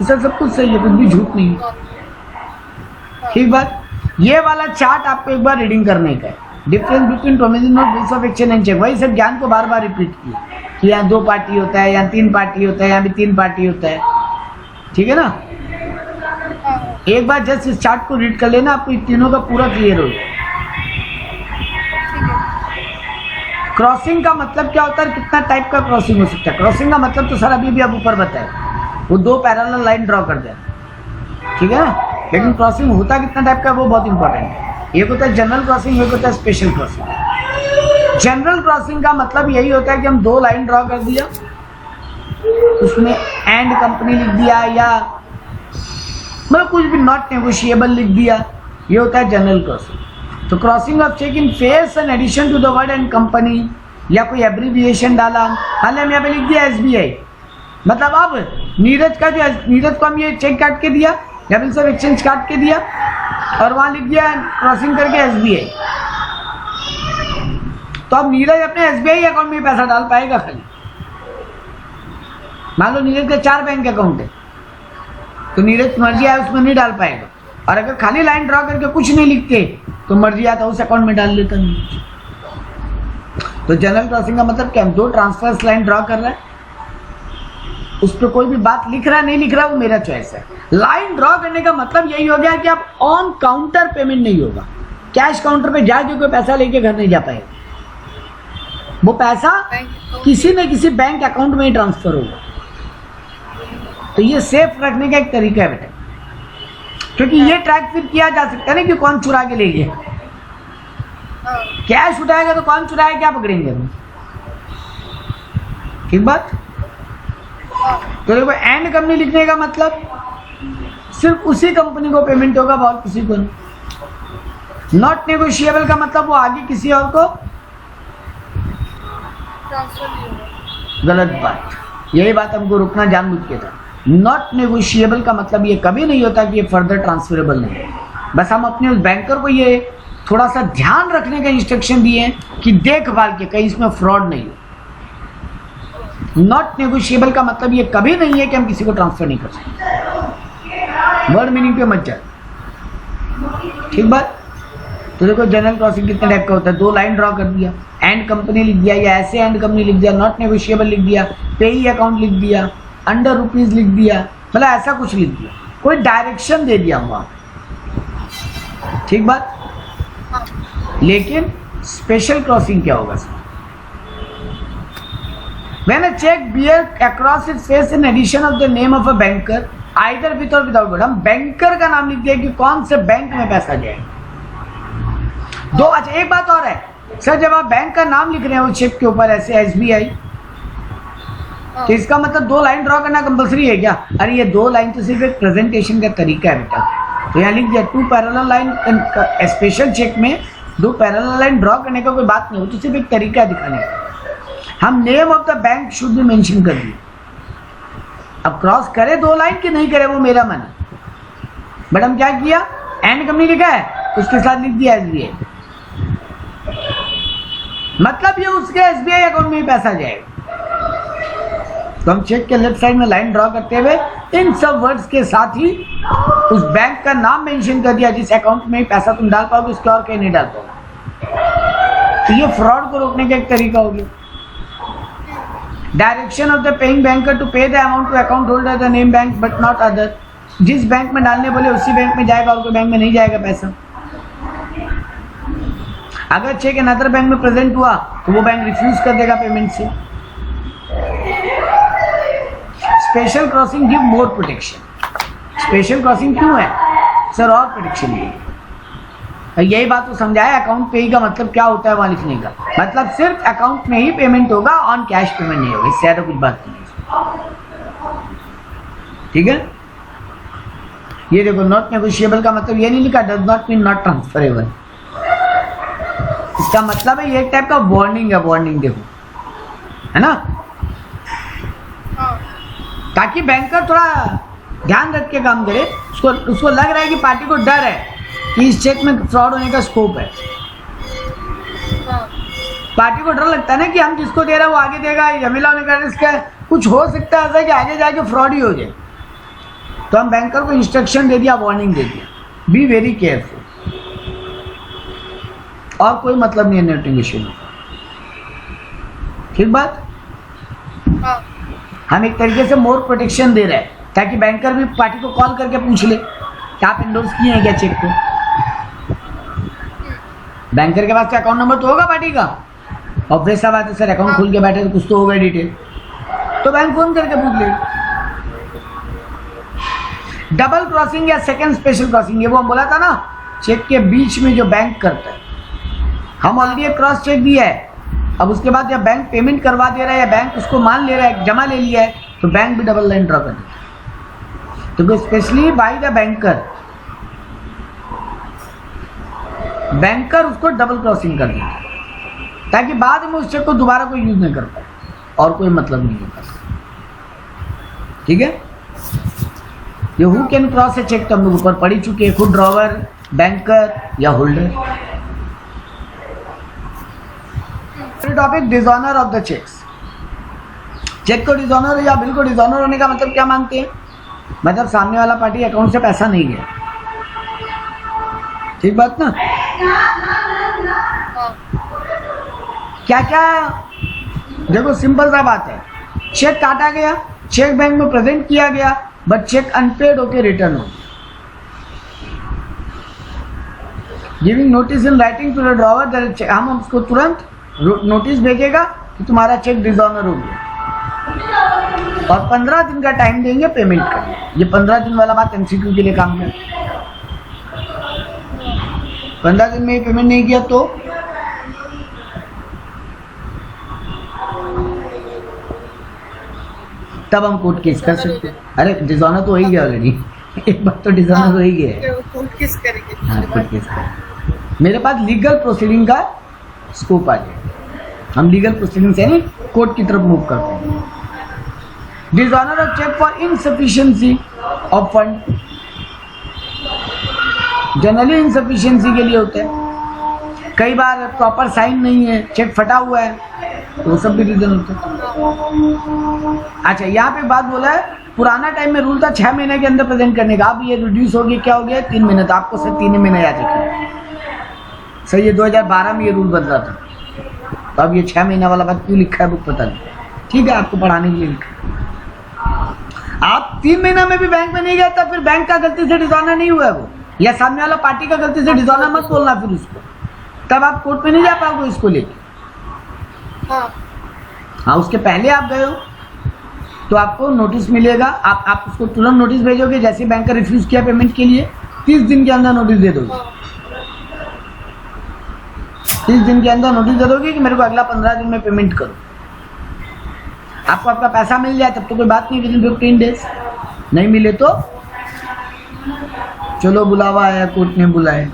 इससे सब कुछ सही है, कुछ भी झूठ नहीं है। ठीक बात। ये वाला चार्ट आपको एक बार रीडिंग करने का है, difference between provision of bills of exchange and cheque. वही सब ज्ञान को बार बार रिपीट किया कि यहाँ 2 पार्टी होता है, यहाँ 3 पार्टी होता है, यहाँ भी 3 पार्टी होता है। ठीक है ना। एक बार जस्ट इस चार्ट को रीड कर लेना, आपको इन तीनों का पूरा क्लियर हो जाए। क्रॉसिंग का मतलब क्या होता है, कितना टाइप का क्रॉसिंग हो सकता है। क्रॉसिंग का मतलब तो सर अभी भी आप ऊपर बताए, वो 2 पैरेलल लाइन ड्रॉ कर दें, ठीक है ना। लेकिन क्रॉसिंग होता कितना टाइप का वो बहुत इंपॉर्टेंट है। एक होता है जनरल क्रॉसिंग, एक होता है स्पेशल क्रॉसिंग। जनरल क्रॉसिंग का मतलब यही होता है कि हम 2 लाइन ड्रॉ कर दिया, उसमें एंड कंपनी लिख दिया या मतलब कुछ भी नॉट नेगोशिएबल लिख दिया, ये होता है जनरल क्रॉसिंग। तो crossing of cheque in face an addition to the word and company या कोई एब्रीविएशन डाला, हाल हम यहाँ पे लिख दिया SBI, मतलब अब नीरज का जो नीरज को हम ये चेक काट के दिया या बिल्स ऑफ एक्सचेंज काट के दिया और वहां लिख दिया क्रॉसिंग करके SBI, तो अब नीरज अपने SBI अकाउंट में पैसा डाल पाएगा खाली। मान लो नीरज का 4 बैंक अकाउंट है तो नीरज मर्जी आया उसमें नहीं डाल पाएगा, और अगर खाली लाइन ड्रॉ करके कुछ नहीं लिखते तो मर्जी आता उस अकाउंट में डाल लेता नहीं। तो जनरल क्रॉसिंग का मतलब क्या, 2 ट्रांसफर्स लाइन ड्रॉ कर रहा है, उस पर कोई भी बात लिख रहा है नहीं लिख रहा वो मेरा चॉइस है। लाइन ड्रॉ करने का मतलब यही हो गया कि अब ऑन काउंटर पेमेंट नहीं होगा, कैश काउंटर पे जाके कोई पैसा लेके घर नहीं जा पाएगा, वो पैसा किसी न किसी बैंक अकाउंट में ही ट्रांसफर होगा। तो ये सेफ रखने का एक तरीका है बेटा, क्योंकि ये ट्रैक फिर किया जा सकता है ना कि कौन चुरा के ले गया। कैश उठाएगा तो कौन चुराया क्या पकड़ेंगे हम। ठीक बात। तो देखो एंड कंपनी लिखने का मतलब सिर्फ उसी कंपनी को पेमेंट होगा, और किसी को नहीं। नॉट नेगोशिएबल का मतलब वो आगे किसी और को गलत बात, यही बात हमको रुकना जानबूझ के था। नॉट नेगोशिएबल का मतलब ये कभी नहीं होता कि ये फर्दर ट्रांसफरेबल नहीं है। बस हम अपने उस बैंकर को ये थोड़ा सा ध्यान रखने का इंस्ट्रक्शन दिए हैं कि देखभाल के कहीं इसमें फ्रॉड नहीं हो। नॉट नेगोशिएबल का मतलब ये कभी नहीं है कि हम किसी को ट्रांसफर नहीं कर सकते, वर्ड मीनिंग पे मत जा। ठीक बात। तो देखो जनरल क्रॉसिंग कितने टाइप का होता है, 2 लाइन ड्रॉ कर दिया, एंड कंपनी लिख दिया या ऐसे एंड कंपनी लिख दिया, नॉट नेगोशिएबल लिख दिया, पेई अकाउंट लिख दिया, अंडर रुपीज लिख दिया, मतलब ऐसा कुछ लिख दिया, कोई डायरेक्शन दे दिया वहां। ठीक बात। लेकिन स्पेशल क्रॉसिंग क्या होगा sir? When a check bear across its face in addition of the name of a banker, either with or without word, हम बैंकर का नाम लिख दिया कि कौन से बैंक में पैसा जाएगा। दो, अच्छा एक बात और है सर, जब आप बैंक का नाम लिख रहे हैं वो चेक के ऊपर ऐसे SBI, तो इसका मतलब 2 लाइन ड्रॉ करना कंपलसरी है क्या? अरे ये 2 लाइन तो सिर्फ एक प्रेजेंटेशन का तरीका है बेटा। तो यहाँ लिख दिया 2 पैरेलल लाइन, स्पेशल चेक में 2 पैरेलल लाइन ड्रॉ करने का कोई बात नहीं हो, तो सिर्फ एक तरीका है दिखाने का। हम name of the bank should भी मेंशन कर दिए। अब क्रॉस करे 2 लाइन कि नहीं करे वो मेरा मन है, बट हम क्या किया, एंड कंपनी लिखा है उसके साथ लिख दिया SBI, मतलब ये उसके SBI अकाउंट में ही पैसा जाएगा। तो हम चेक के लेफ्ट साइड में लाइन ड्रॉ करते हुए इन सब वर्ड्स के साथ ही उस बैंक का नाम मेंशन कर दिया जिस अकाउंट में पैसा तुम डाल पाओगे, उसके और कहीं नहीं डाल पाओगे। तो ये फ्रॉड को रोकने का एक तरीका हो गया। Direction of the paying banker to pay the amount to account holder the name bank but not other, जिस बैंक में डालने बोले उसी बैंक में जाएगा और कोई बैंक में नहीं जाएगा पैसा। अगर चेक अनदर बैंक में प्रेजेंट हुआ तो वो बैंक रिफ्यूज कर देगा पेमेंट से। Special crossing give more protection. Special crossing क्यों है सर? और प्रोटेक्शन है। यही बात तो समझाया, अकाउंट पे का मतलब क्या होता है वहां लिखने का मतलब सिर्फ अकाउंट में ही पेमेंट होगा, ऑन कैश पेमेंट नहीं होगा, इससे ज्यादा कुछ बात नहीं है। ठीक है, ये देखो नॉट नेगोशिएबल का मतलब ये नहीं लिखा, does not mean not transferable. इसका मतलब है ये एक टाइप का वार्निंग है, वार्निंग देखो, है ना, ताकि बैंकर थोड़ा ध्यान रख के काम करे। उसको लग रहा है कि पार्टी को डर है कि इस चेक में फ्रॉड होने का स्कोप है। पार्टी को डर लगता है ना कि हम जिसको दे रहे हैं वो आगे देगा, झमेला होने का रिस्क है, कुछ हो सकता है ऐसा कि आगे जाके फ्रॉड ही हो जाए। तो हम बैंकर को इंस्ट्रक्शन दे दिया, वार्निंग दे दिया, बी वेरी केयरफुल। और कोई मतलब नहीं है नेट नेगोशिएशन। ठीक बात। हम एक तरीके से मोर प्रोटेक्शन दे रहे हैं ताकि बैंकर भी पार्टी को कॉल करके पूछ ले कि आप एंडोर्स किए हैं क्या चेक को। बैंकर के पास तो अकाउंट नंबर तो होगा पार्टी का, ऑब्वियस सा बात है सर, अकाउंट खोल के बैठे तो कुछ तो होगा डिटेल, तो बैंक फोन करके पूछ ले। डबल क्रॉसिंग या सेकंड स्पेशल क्रॉसिंग, ये वो हम बोला था ना, चेक के बीच में जो बैंक करता है। हम ऑलरेडी एक क्रॉस चेक दिया है, अब उसके बाद जब बैंक पेमेंट करवा दे रहा है या बैंक उसको मान ले रहा है, जमा ले लिया है, तो बैंक भी डबल लाइन ड्रॉ कर देता है। तो स्पेशली बाय द बैंकर उसको डबल क्रॉसिंग कर देता है ताकि बाद में उस चेक को दोबारा कोई यूज नहीं कर पाए, और कोई मतलब नहीं होता। ठीक है, ये who can cross a cheque तो हम लोग ऊपर पढ़ ही चुके हैं, खुद ड्रॉवर, बैंकर या holder. Topic dishonour of the cheques. Cheque को डिसऑनर या बिल को डिसऑनर होने का मतलब क्या मानते हैं? मतलब सामने वाला पार्टी अकाउंट से पैसा नहीं गया। ठीक बात ना। क्या क्या देखो, सिंपल सा बात है, चेक काटा गया, चेक बैंक में प्रेजेंट किया गया, बट चेक अनपेड होके रिटर्न हो गया। Giving notice in writing to the drawer, हम उसको तुरंत नोटिस भेजेगा कि तुम्हारा चेक डिसऑनर हो गया, और 15 दिन का टाइम देंगे पेमेंट करने। ये 15 दिन वाला बात एमसीक्यू के लिए काम है। 15 दिन में पेमेंट नहीं किया तो तब हम कोर्ट केस कर सकते हैं। अरे डिसऑनर तो हो ही गया ऑलरेडी, एक बार तो डिसऑनर हो ही गया है, कोर्ट केस करेंगे। हाँ कोर्ट केस करेंगे। मेरे पास लीगल प्रोसीडिंग का स्कोप आ जाए, हम लीगल प्रोसीडिंग से नहीं कोर्ट की तरफ मूव करते हैं। Dishonour of cheque for insufficiency of fund, generally insufficiency के लिए होता है। कई बार प्रॉपर साइन नहीं है, चेक फटा हुआ है, तो वो सब भी रीजन होता है। अच्छा, यहाँ पे बात बोला है, पुराना टाइम में रूल था 6 महीने के अंदर प्रेजेंट करने का, अब ये रिड्यूस हो गया, क्या हो गया 3 महीने। तो आपको सर 3 महीने याद रखिए सर, ये 2012 में ये रूल बदला था, तो अब ये 6 महीना वाला बात क्यों लिखा है बुक पता नहीं। ठीक है, आपको पढ़ाने के लिए लिखा। आप 3 महीना में भी बैंक में नहीं गए तब फिर बैंक का गलती से डिसऑनर नहीं हुआ है वो, या सामने वाला पार्टी का गलती से डिसऑनर मत बोलना फिर उसको, तब आप कोर्ट में नहीं जा पाओगे इसको लेके। हाँ, उसके पहले आप गए हो तो आपको नोटिस मिलेगा, आप उसको तुरंत नोटिस भेजोगे। जैसे बैंक का रिफ्यूज किया पेमेंट के लिए, 30 दिन के अंदर नोटिस दे दोगे। 30 दिन के अंदर नोटिस दे दोगे कि मेरे को अगला 15 दिन में पेमेंट करो। आपको आपका पैसा मिल जाए तब तो कोई बात नहीं, विदिन 15 डेज। नहीं मिले तो चलो बुलावा आया, कोर्ट ने बुलाया,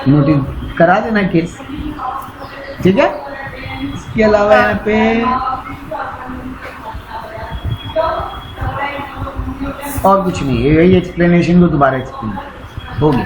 नोटिस करा देना केस। ठीक है, इसके अलावा यहाँ पे और कुछ नहीं है, यही एक्सप्लेनेशन को दोबारा एक्सप्लेन हो गया।